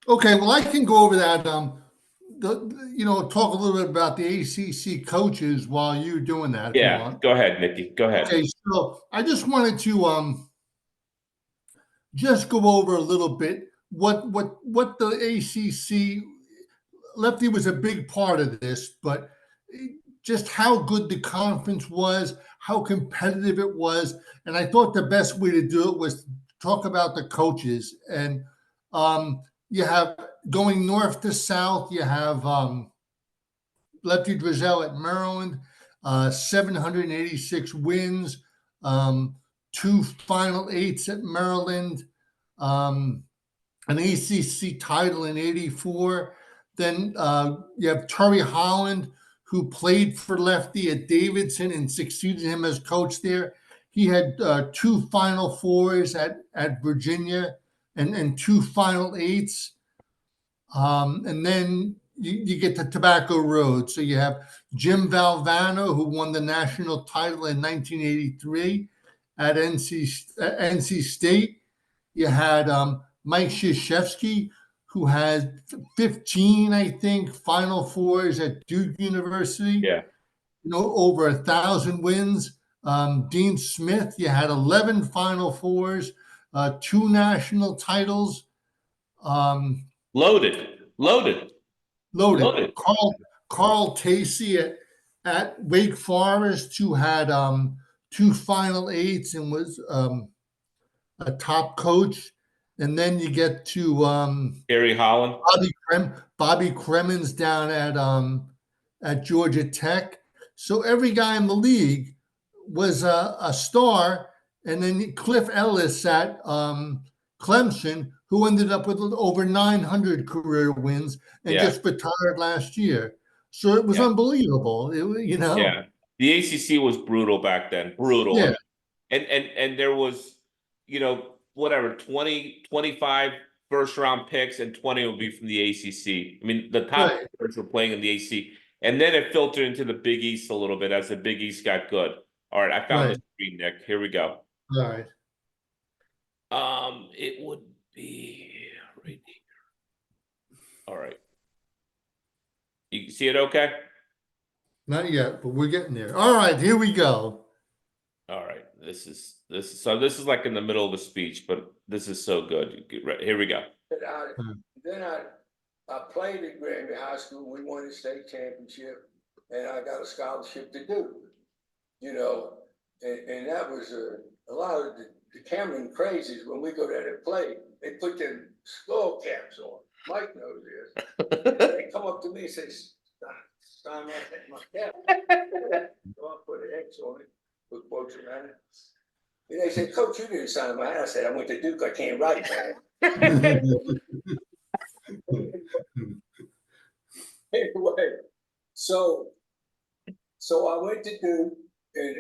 Okay, well, I can go over that. Talk a little bit about the ACC coaches while you're doing that, if you Yeah, want. go ahead, Nicky. Go ahead. Okay, so I just wanted to just go over a little bit what the ACC. Lefty was a big part of this, but just how good the conference was, how competitive it was, and I thought the best way to do it was talk about the coaches. And you have going north to south, you have Lefty Drizel at Maryland, 786 wins, two Final Eights at Maryland, an ACC title in '84. Then you have Terry Holland, who played for Lefty at Davidson and succeeded him as coach there. He had two Final Fours at Virginia and two Final Eights. And then you get to Tobacco Road. So you have Jim Valvano, who won the national title in 1983 at NC State. You had Mike Krzyzewski, who had 15, I think, Final Fours at Duke University. Yeah. Over 1,000 wins. Dean Smith, you had 11 Final Fours, two national titles. Loaded. Loaded. Carl Tacey at Wake Forest, who had two Final Eights and was a top coach. And then you get to Gary Holland. Bobby Cremins down at Georgia Tech. So every guy in the league was a star. And then Cliff Ellis at Clemson, who ended up with over 900 career wins and just retired last year. So it was unbelievable. Yeah. The ACC was brutal back then. Brutal. Yeah. And there was, whatever, 20, 25 first round picks and 20 would be from the ACC. I mean, the top players were playing in the ACC. And then it filtered into the Big East a little bit as the Big East got good. All right, I found the screen, Nick. Here we go. All right. It would be right here. All right. You see it okay? Not yet, but we're getting there. All right, here we go. All right. This is like in the middle of the speech, but this is so good. Here we go. Then I played at Granby High School. We won the state championship, and I got a scholarship to Duke. And that was a lot of the Cameron crazies. When we go there to play, they put their skull caps on. Mike knows this. And they come up to me and say, "Sign my cap." So I put an X on it, put quotes around it. And they said, "Coach, you didn't sign my hat." I said, "I went to Duke. I can't write, man." Anyway, so I went to Duke, and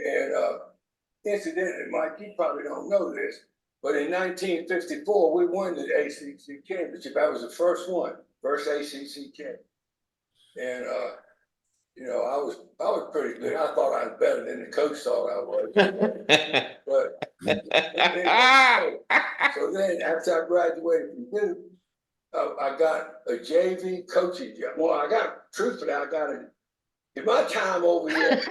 incidentally, Mike, you probably don't know this, but in 1954 we won the ACC championship. I was the first ACC champion, and I was pretty good. I thought I was better than the coach thought I was. But so then after I graduated from Duke, I got a JV coaching job. Well, truthfully, I got it. In my time over here,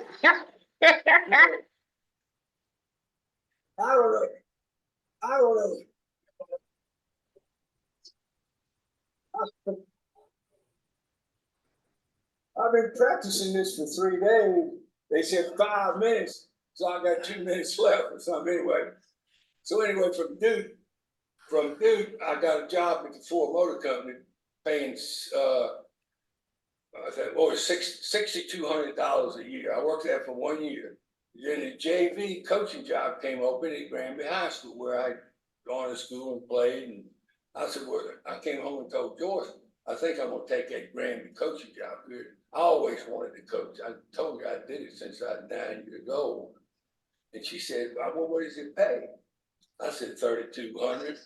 I don't know. I've been practicing this for 3 days. They said 5 minutes, so I got 2 minutes left or something anyway. So anyway, from Duke, I got a job at the Ford Motor Company, paying $6,200 a year. I worked there for 1 year. Then the JV coaching job came open at Granby High School, where I'd gone to school and played. And I said, well, I came home and told Joyce, I think I'm gonna take that Granby coaching job. I always wanted to coach. I told her I did it since I was 9 years old. And she said, well, what does it pay? I said 3,200.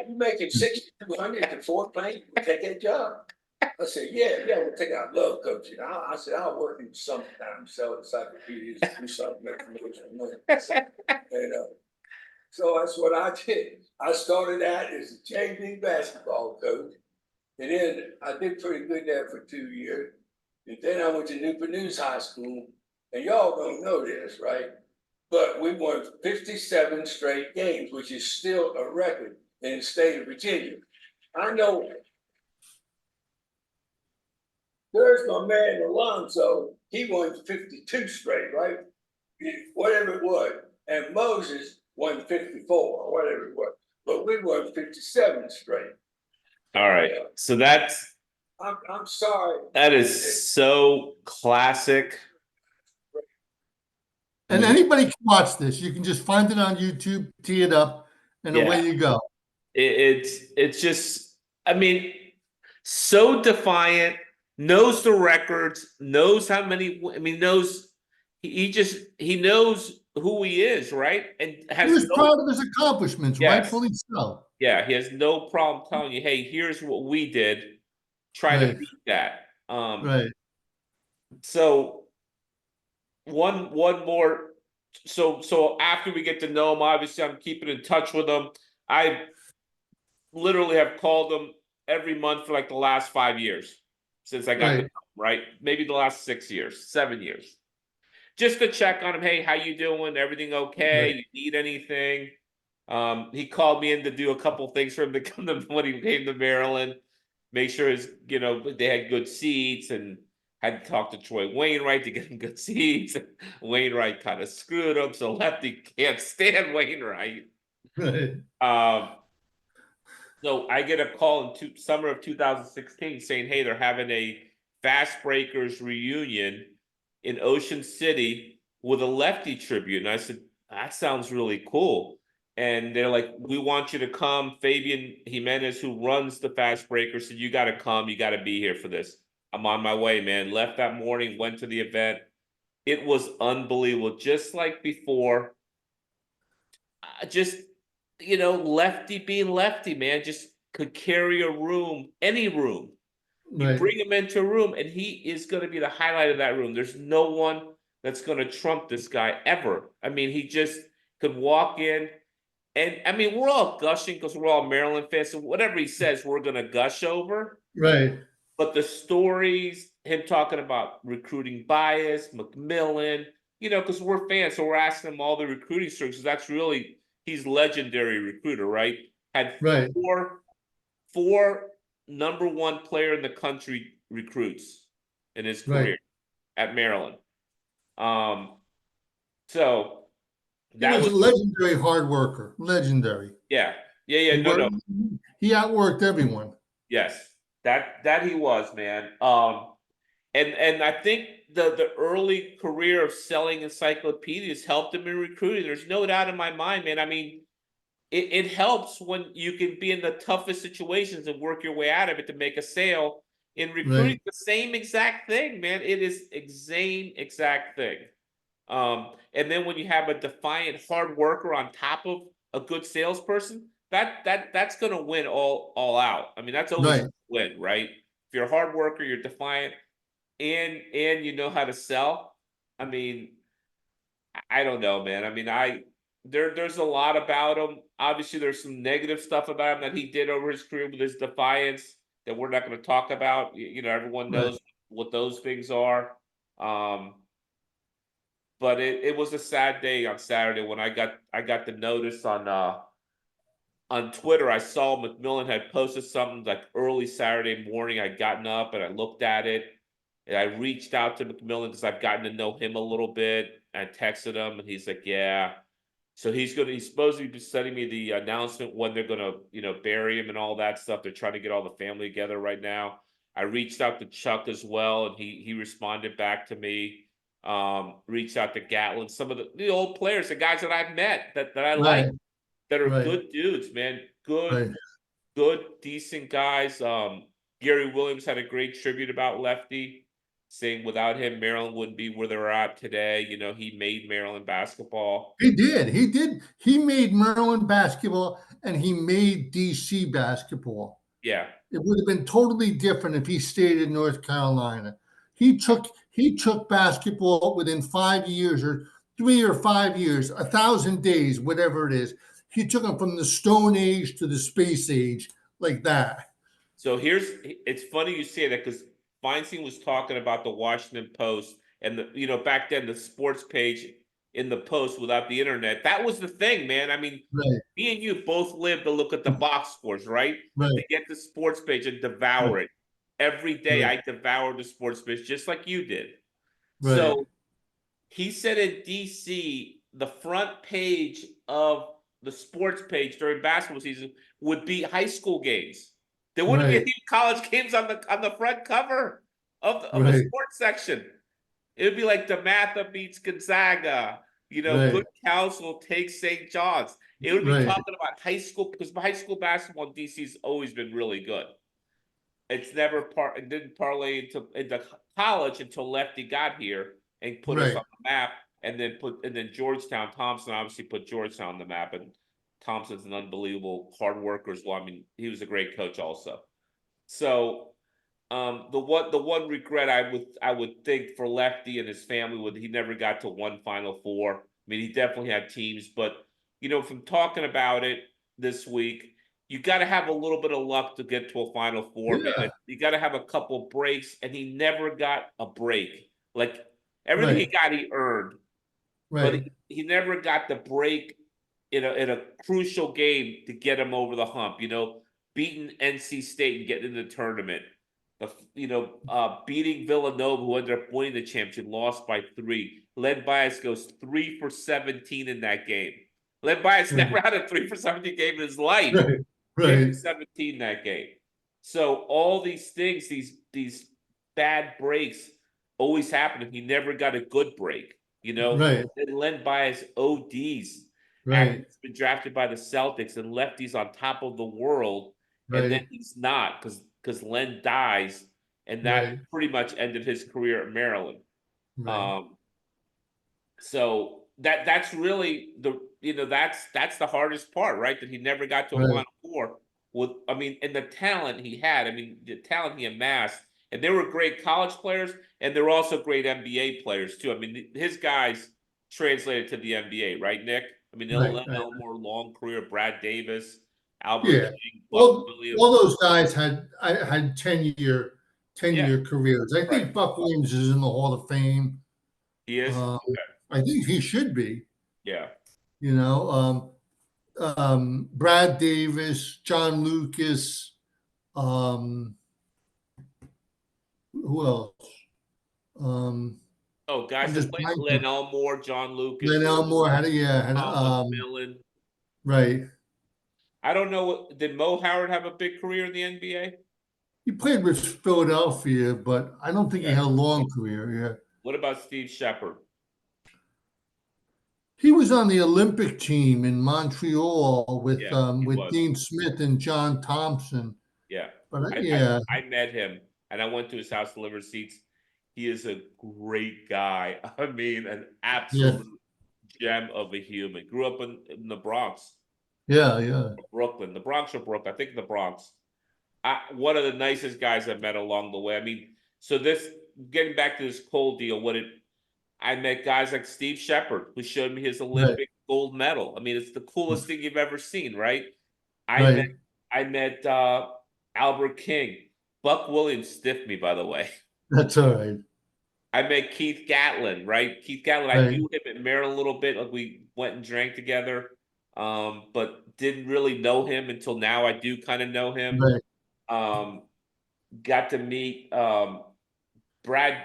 You making 6,200 at the fourth bank? You take that job? I said, yeah, we'll take it. I love coaching. I said, I'll work in sometime, sell encyclopedias, do something, make some money. And so that's what I did. I started out as a JV basketball coach. And then I did pretty good there for 2 years. And then I went to Newport News High School. And y'all don't know this, right? But we won 57 straight games, which is still a record in the state of Virginia. I know there's my man Alonzo. He won 52 straight, right? Whatever it was. And Moses won 54 or whatever it was. But we won 57 straight. All right. So I'm sorry. that is so classic. And anybody can watch this. You can just find it on YouTube, tee it up, and away you go. It's just, I mean, so defiant, knows the records, knows how many, I mean, knows, he knows who he is, right? And He was proud of his accomplishments, Yes. rightfully so. Yeah, he has no problem telling you, hey, here's what we did. Try to Right. beat that. Right. So one more. So after we get to know him, obviously I'm keeping in touch with him. I literally have called him every month for like the last 5 years since I got to know him, right? Maybe the last 6 years, 7 years. Just to check on him. Hey, how you doing? Everything okay? Right. You need anything? He called me in to do a couple things for him to come to when he came to Maryland, make sure his, they had good seats, and had to talk to Troy Wainwright to get him good seats. Wainwright kind of screwed him, so Lefty can't stand Wainwright. Right. So I get a call in summer of 2016 saying, hey, they're having a Fast Breakers reunion in Ocean City with a Lefty tribute. And I said, that sounds really cool. And they're like, we want you to come. Fabian Jimenez, who runs the Fast Breakers, said, you got to come. You got to be here for this. I'm on my way, man. Left that morning, went to the event. It was unbelievable. Just like before, Lefty being Lefty, man, just could carry a room, any room. You Right. bring him into a room, and he is going to be the highlight of that room. There's no one that's going to trump this guy ever. I mean, he just could walk in, and I mean, we're all gushing because we're all Maryland fans. So whatever he says, we're going to gush over. Right. But the stories, him talking about recruiting bias, McMillan, because we're fans, so we're asking him all the recruiting stories. That's really, he's legendary recruiter, right? Had Right. four number one player in the country recruits in his career at Maryland. So He was a legendary hard worker. Legendary. Yeah. He outworked everyone. Yes, that he was, man. And I think the early career of selling encyclopedias helped him in recruiting. There's no doubt in my mind, man. I mean, it helps when you can be in the toughest situations and work your way out of it to make a sale. In recruiting, the same exact thing, man. It is the same exact thing. And then when you have a defiant hard worker on top of a good salesperson, that's gonna win all out. I mean, that's always a win, right? If you're a hard worker, you're defiant, and you know how to sell. I mean, I don't know, man. I mean, there's a lot about him. Obviously, there's some negative stuff about him that he did over his career with his defiance that we're not going to talk about. Everyone knows what those things are. But it was a sad day on Saturday when I got the notice on Twitter. I saw McMillan had posted something like early Saturday morning. I'd gotten up and I looked at it, and I reached out to McMillan because I've gotten to know him a little bit. I texted him, and he's like, yeah. So he's supposed to be sending me the announcement when they're gonna, bury him and all that stuff. They're trying to get all the family together right now. I reached out to Chuck as well, and he responded back to me. Reached out to Gatlin, some of the old players, the guys that I've met that I like, that are good dudes, man. Good, decent guys. Gary Williams had a great tribute about Lefty. saying without him, Maryland wouldn't be where they're at today. You know, he made Maryland basketball. He did. He did. He made Maryland basketball and he made DC basketball. Yeah. It would have been totally different if he stayed in North Carolina. He took basketball within 5 years or 3 or 5 years, 1,000 days, whatever it is. He took him from the Stone Age to the Space Age like that. So it's funny you say that because Feinstein was talking about the Washington Post and back then the sports page in the Post without the internet. That was the thing, man. I mean, Right, me and you both lived to look at the box scores, right? right, To get the sports page and devour it. Every day right, I devoured the sports page just like you did. right, So he said in DC, the front page of the sports page during basketball season would be high school games. There wouldn't be right, any college games on the front cover of a right, sports section. It would be like DeMatha beats Gonzaga. right, Good counsel takes St. John's. It would be right, talking about high school because high school basketball in DC's always been really good. It didn't parlay into college until Lefty got here and put us right, on the map, and then Georgetown. Thompson obviously put Georgetown on the map, and Thompson's an unbelievable hard worker as well. I mean, he was a great coach also. So the one regret I would think for Lefty and his family would he never got to one Final Four. I mean, he definitely had teams, but from talking about it this week, you got to have a little bit of luck to get to a Final Four, yeah, man. You got to have a couple breaks, and he never got a break. Like everything he right, got, he earned, but right, he never got the break in a crucial game to get him over the hump. Beating NC State and getting in the tournament. Beating Villanova, who ended up winning the championship, lost by 3. Len Bias goes 3 for 17 in that game. Len Bias never had a 3 for 17 game in his life. right, 3 for right, 17 that game. So all these things, these bad breaks always happen, and he never got a good break. right, And Len Bias ODs after right, he's been drafted by the Celtics and Lefty's on top of the world, and then right, he's not because Len dies, and that right, pretty much ended his career at Maryland. right, Um, so that's really that's the hardest part, right? That he never got to a right, Final Four and the talent he had, the talent he amassed, and they were great college players, and they're also great NBA players too. I mean, his guys translated to the NBA, right, Nick? I mean, right, Len right. Elmore, long career, Brad Davis, Albert Yeah. King, Buck Well, Williams. all those guys had 10-year Yeah, careers. I right. think Buck Williams is in the Hall of Fame. He is. Um, Okay. I think he should be. Yeah. You know, Brad Davis, John Lucas. Who else? Um, Oh, guys I'm that just played blanking. Len Elmore, John Lucas, Glenn Elmore had Tom McMillan. right. I don't know. Did Mo Howard have a big career in the NBA? He played with Philadelphia, but I don't think he Okay. had a long career. Yeah. What about Steve Shepard? He was on the Olympic team in Montreal with Yeah, he was. Dean Smith and John Thompson. Yeah, But I, yeah, I met him and I went to his house to deliver seats. He is a great guy. I mean, an yeah, absolute gem of a human. Grew up in the Bronx, yeah. Brooklyn, the Bronx or Brooklyn. I think the Bronx. One of the nicest guys I met along the way. I mean, so getting back to this Cole deal, I met guys like Steve Shepard, who showed me his Right, Olympic gold medal. I mean, it's the coolest thing you've ever seen, right? I met right. I met Albert King. Buck Williams stiffed me, by the way. That's all right. I met Keith Gatlin, right? Keith Gatlin, I Right, knew him at Maryland a little bit. Like we went and drank together, but didn't really know him until now. I do kind of know him. right. Um, got to meet Greg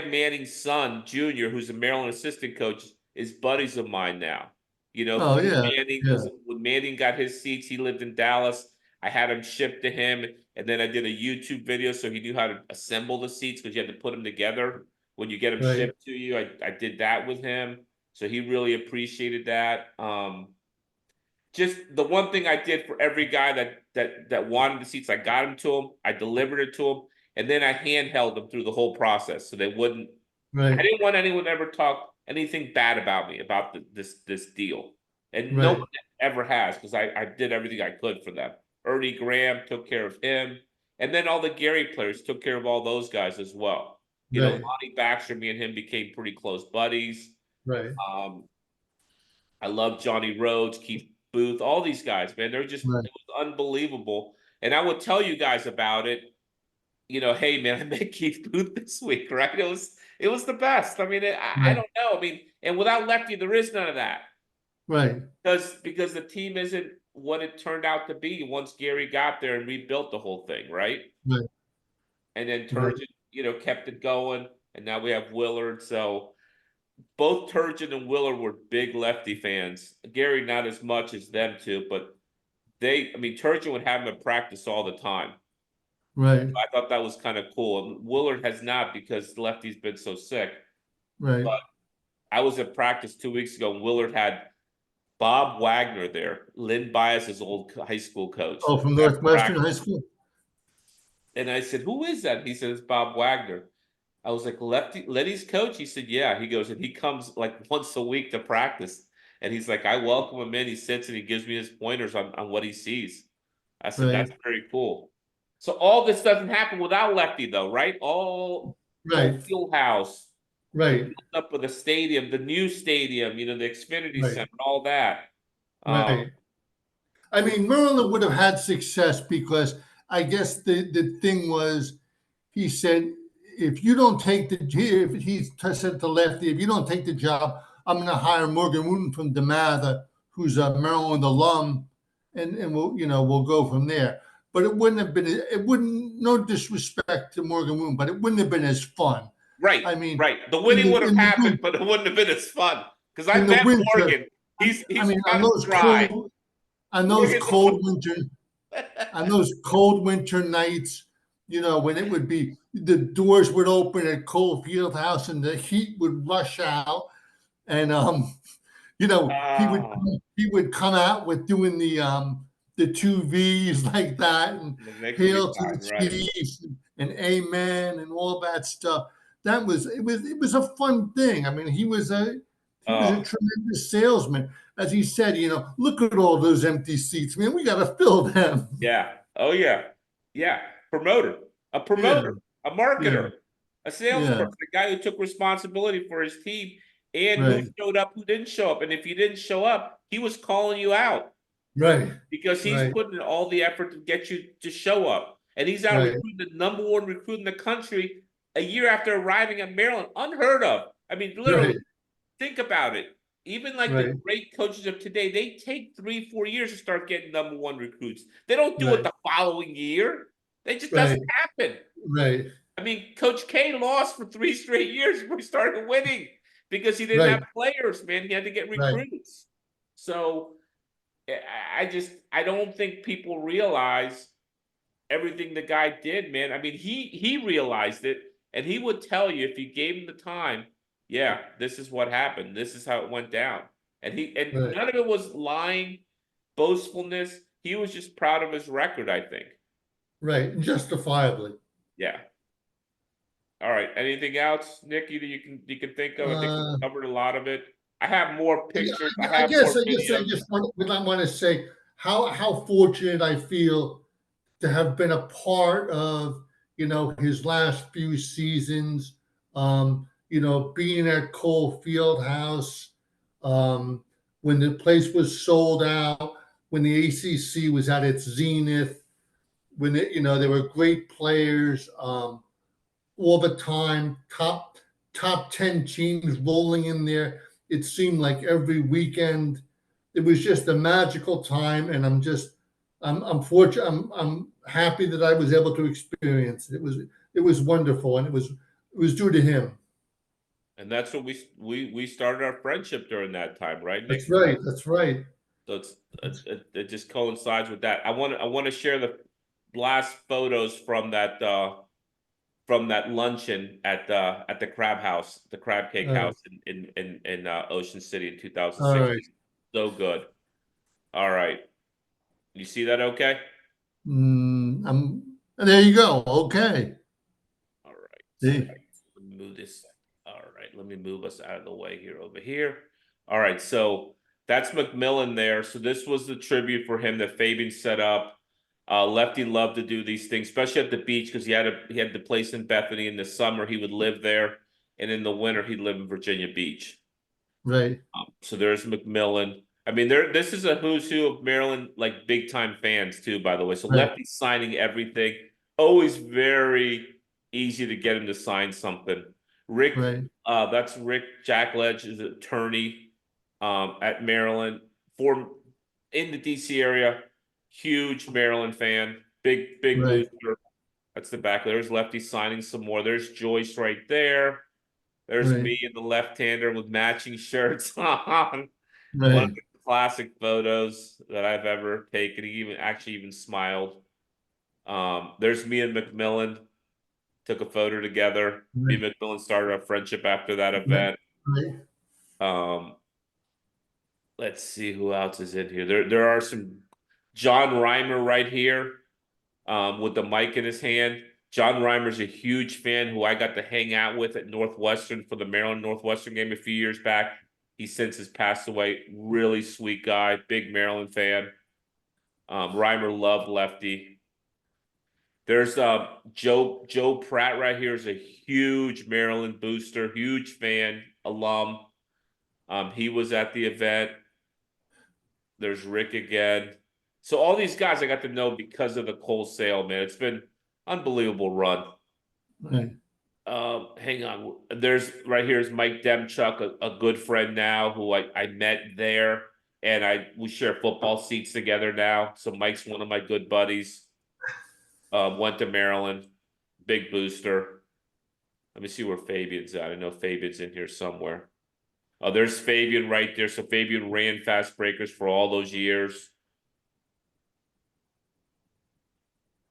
Manning's son, Junior, who's a Maryland assistant coach, is buddies of mine now. Oh yeah, yeah. When Manning got his seats, he lived in Dallas. I had him shipped to him, and then I did a YouTube video so he knew how to assemble the seats because you had to put them together when you get them Right, shipped to you. I did that with him, so he really appreciated that. Just the one thing I did for every guy that wanted the seats, I got them to him. I delivered it to him. and then I handheld them through the whole process, so they wouldn't. I right, didn't want anyone to ever talk anything bad about me about this deal, and no right, one ever has, because I did everything I could for them. Ernie Graham took care of him, and then all the Gary players took care of all those guys as well. You know, right, Lonnie Baxter, me and him became pretty close buddies. right, Um, I love Johnny Rhodes, Keith Booth, all these guys, man. They're just, right, it was unbelievable. And I would tell you guys about it. You know, hey man, I met Keith Booth this week, right? It was the best. I mean, I right, don't know. I mean, and without Lefty, there is none of that, right, because the team isn't what it turned out to be once Gary got there and rebuilt the whole thing, right? right, And then right, Turgeon, you know, kept it going, and now we have Willard. So both Turgeon and Willard were big Lefty fans. Gary not as much as them two, but I mean, Turgeon would have him in practice all the time. right, I thought that was kind of cool. And Willard has not, because Lefty's been so sick. right. But I was at practice 2 weeks ago, and Willard had Bob Wagner there, Lynn Bias's old high school coach. Oh, from At Northwestern High practice. School? And I said, "Who is that?" He said, "It's Bob Wagner." I was like, Letty's coach? He said, "Yeah." He goes, and he comes like once a week to practice. And he's like, I welcome him in. He sits and he gives me his pointers on what he sees. I said, Right, that's very cool. So all this doesn't happen without Lefty, though, right? All right, Fieldhouse, the right, build up of the stadium, the new stadium, you know, the Xfinity right, Center, all that. right. I mean, Merlin would have had success because I guess the thing was, he said, if you don't take if he said to Lefty, if you don't take the job, I'm going to hire Morgan Wooten from DeMatha, who's a Maryland alum, and we'll go from there. But no disrespect to Morgan Wooten, but it wouldn't have been as fun. Right, I mean, right. The winning would have in the happened, but it wouldn't have been as fun. Because I in the met winter, Morgan. He's I mean, kind of dry. on those Morgan's cold winter on those cold winter nights, when it would be the doors would open at Cole Fieldhouse and the heat would rush out, and Ah, he would come out with doing the two V's like that, and the victory hail to the sign, right? Chiefs and amen and all that stuff. It was a fun thing. I mean, he was a Oh, tremendous salesman. As he said, look at all those empty seats, man. We got to fill them. yeah. Oh, yeah. Yeah. Promoter, a Yeah, promoter, a yeah, marketer, a yeah. salesperson, a guy who took responsibility for his team and who Right, showed up, who didn't show up. And if you didn't show up, he was calling you out right, because he's right, putting in all the effort to get you to show up. And he's out right, recruiting the number one recruit in the country a year after arriving at Maryland. Unheard of. I mean, literally, right, think about it. Even like the right, great coaches of today, they take 3-4 years to start getting number one recruits. They don't do it right, the following year. It just right, doesn't happen. right, I mean, Coach K lost for 3 straight years before he started winning because he didn't right, have players, man. He had to get right, recruits. So I don't think people realize everything the guy did, man. I mean, he realized it, and he would tell you if you gave him the time, yeah, this is what happened. This is how it went down. And right, none of it was lying, boastfulness. He was just proud of his record, I think. right. Justifiably. Yeah. All right. Anything else, Nick, that you can think of? I think we Uh, covered a lot of it. I have more pictures. I I have guess more I guess I videos. just want to say how fortunate I feel to have been a part of his last few seasons. Being at Cole Fieldhouse, when the place was sold out, when the ACC was at its zenith, when there were great players all the time, top 10 teams rolling in there. It seemed like every weekend. It was just a magical time, and I'm fortunate. I'm happy that I was able to experience it. It was wonderful, and it was due to him. And that's what we started our friendship during that time, right, Nick? That's right. That's right. So it just coincides with that. I want to share the last photos from that luncheon at the Crab House, the Crab Cake All right. House in Ocean City in All 2016. right. So good. All right, you see that? Okay. There you go. Okay. See, Let me move this. All right, let me move us out of the way here over here. All right, so that's McMillan there. So this was the tribute for him that Fabian set up. Lefty loved to do these things, especially at the beach, because he had the place in Bethany. In the summer, he would live there, and in the winter, he'd live in Virginia Beach. right, So there's McMillan. I mean, this is a who's who of Maryland, like big time fans too, by the way. So right, Lefty's signing everything. Always very easy to get him to sign something. Rick, right, that's Rick Jackledge, is an attorney at Maryland for in the DC area. Huge Maryland fan, big right, booster. That's the back. There's Lefty signing some more. There's Joyce right there. There's right, me and the left-hander with matching shirts on. One of right, the classic photos that I've ever taken. He even smiled. There's me and McMillan. Took a photo together. Me and McMillan started a friendship after that right, event. right, Um, let's see who else is in here. There are some John Reimer right here, with the mic in his hand. John Reimer's a huge fan who I got to hang out with at Northwestern for the Maryland Northwestern game a few years back. He since has passed away. Really sweet guy, big Maryland fan. Reimer loved Lefty. There's Joe Pratt right here is a huge Maryland booster, huge fan, alum. He was at the event. There's Rick again. So all these guys I got to know because of the Cole sale, man. It's been unbelievable run. right, Hang on. There's right here is Mike Demchuk, a good friend now who I met there, and we share football seats together now. So Mike's one of my good buddies. Went to Maryland, big booster. Let me see where Fabian's at. I know Fabian's in here somewhere. Oh, there's Fabian right there. So Fabian ran fast breakers for all those years.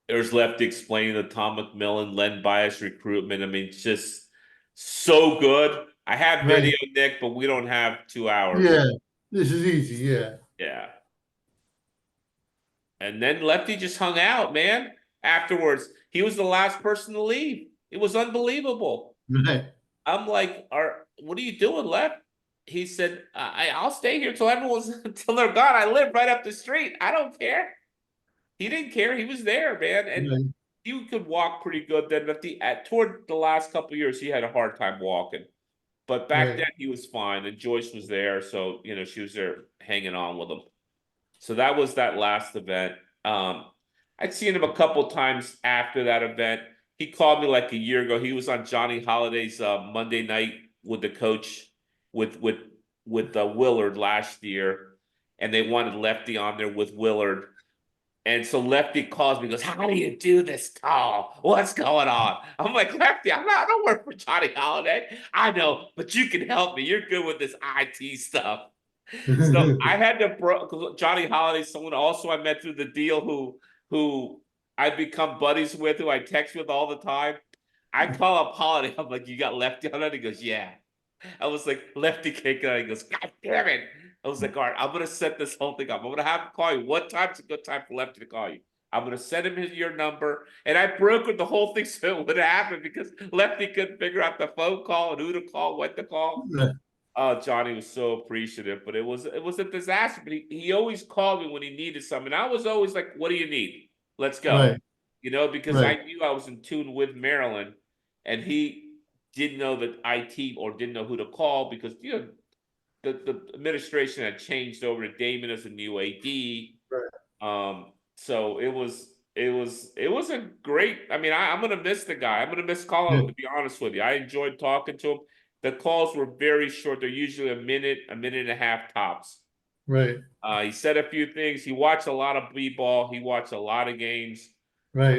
There's Lefty explaining the Tom McMillan, Len Bias recruitment. I mean, just so good. I have right. video, Nick, but we don't have 2 hours. Yeah, this is easy. Yeah, Yeah. And then Lefty just hung out, man. Afterwards, he was the last person to leave. It was unbelievable. right, I'm like, what are you doing, Left? He said, I'll stay here till everyone's until they're gone. I live right up the street. I don't care. He didn't care. He was there, man, and right, he could walk pretty good. Then toward the last couple of years, he had a hard time walking, but back right, then he was fine. And Joyce was there, so she was there hanging on with him. So that was that last event. I'd seen him a couple times after that event. He called me like a year ago. He was on Johnny Holiday's Monday night with the coach with Willard last year, and they wanted Lefty on there with Willard. And so Lefty calls me, goes, "How do you do this call? What's going on?" I'm like, "Lefty, I don't work for Johnny Holiday. I know, but you can help me. You're good with this IT stuff." So I had to because Johnny Holiday, someone also I met through the deal who I've become buddies with, who I text with all the time. I call up Holiday. I'm like, "You got Lefty on it?" He goes, "Yeah." I was like, "Lefty kicking out." He goes, "God damn it." I was like, "All right, I'm going to set this whole thing up. I'm going to have him call you. What time's a good time for Lefty to call you? I'm going to send him your number." And I brokered the whole thing so it would happen because Lefty couldn't figure out the phone call and who to call, when to call. Oh, Johnny was so appreciative, but it was a disaster. But he always called me when he needed something. And I was always like, "What do you need? Let's go." right, Because right, I knew I was in tune with Maryland, and he didn't know that IT or didn't know who to call because the administration had changed over to Damon as a new AD. So it was a great. I mean, I'm gonna miss the guy. I'm gonna miss calling him, to be honest with you. I enjoyed talking to him. The calls were very short. They're usually a minute and a half tops. right, He said a few things. He watched a lot of b-ball. He watched a lot of games. right,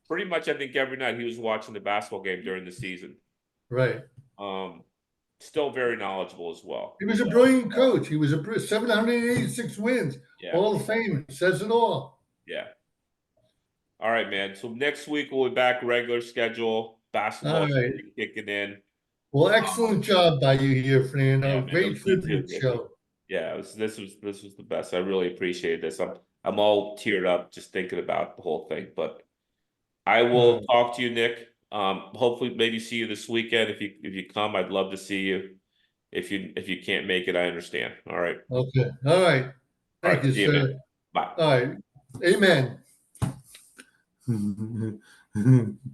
Pretty much, I think every night he was watching the basketball game during the season. right. Still very knowledgeable as well. He was a brilliant coach. He was 786 wins. Yeah. Hall of Fame. Says it all. Yeah. All right, man. So next week we'll be back regular schedule. Basketball All right. kicking in. Well, excellent job by you here, Fernando. Yeah, man, Great it was tribute good. show. Yeah, this was the best. I really appreciate this. I'm all teared up just thinking about the whole thing. But I will talk to you, Nick. Hopefully maybe see you this weekend. If you come, I'd love to see you. If you can't make it, I understand. All right. Okay, all right. All Thank right, you, see you, man. sir. Bye. All right, amen.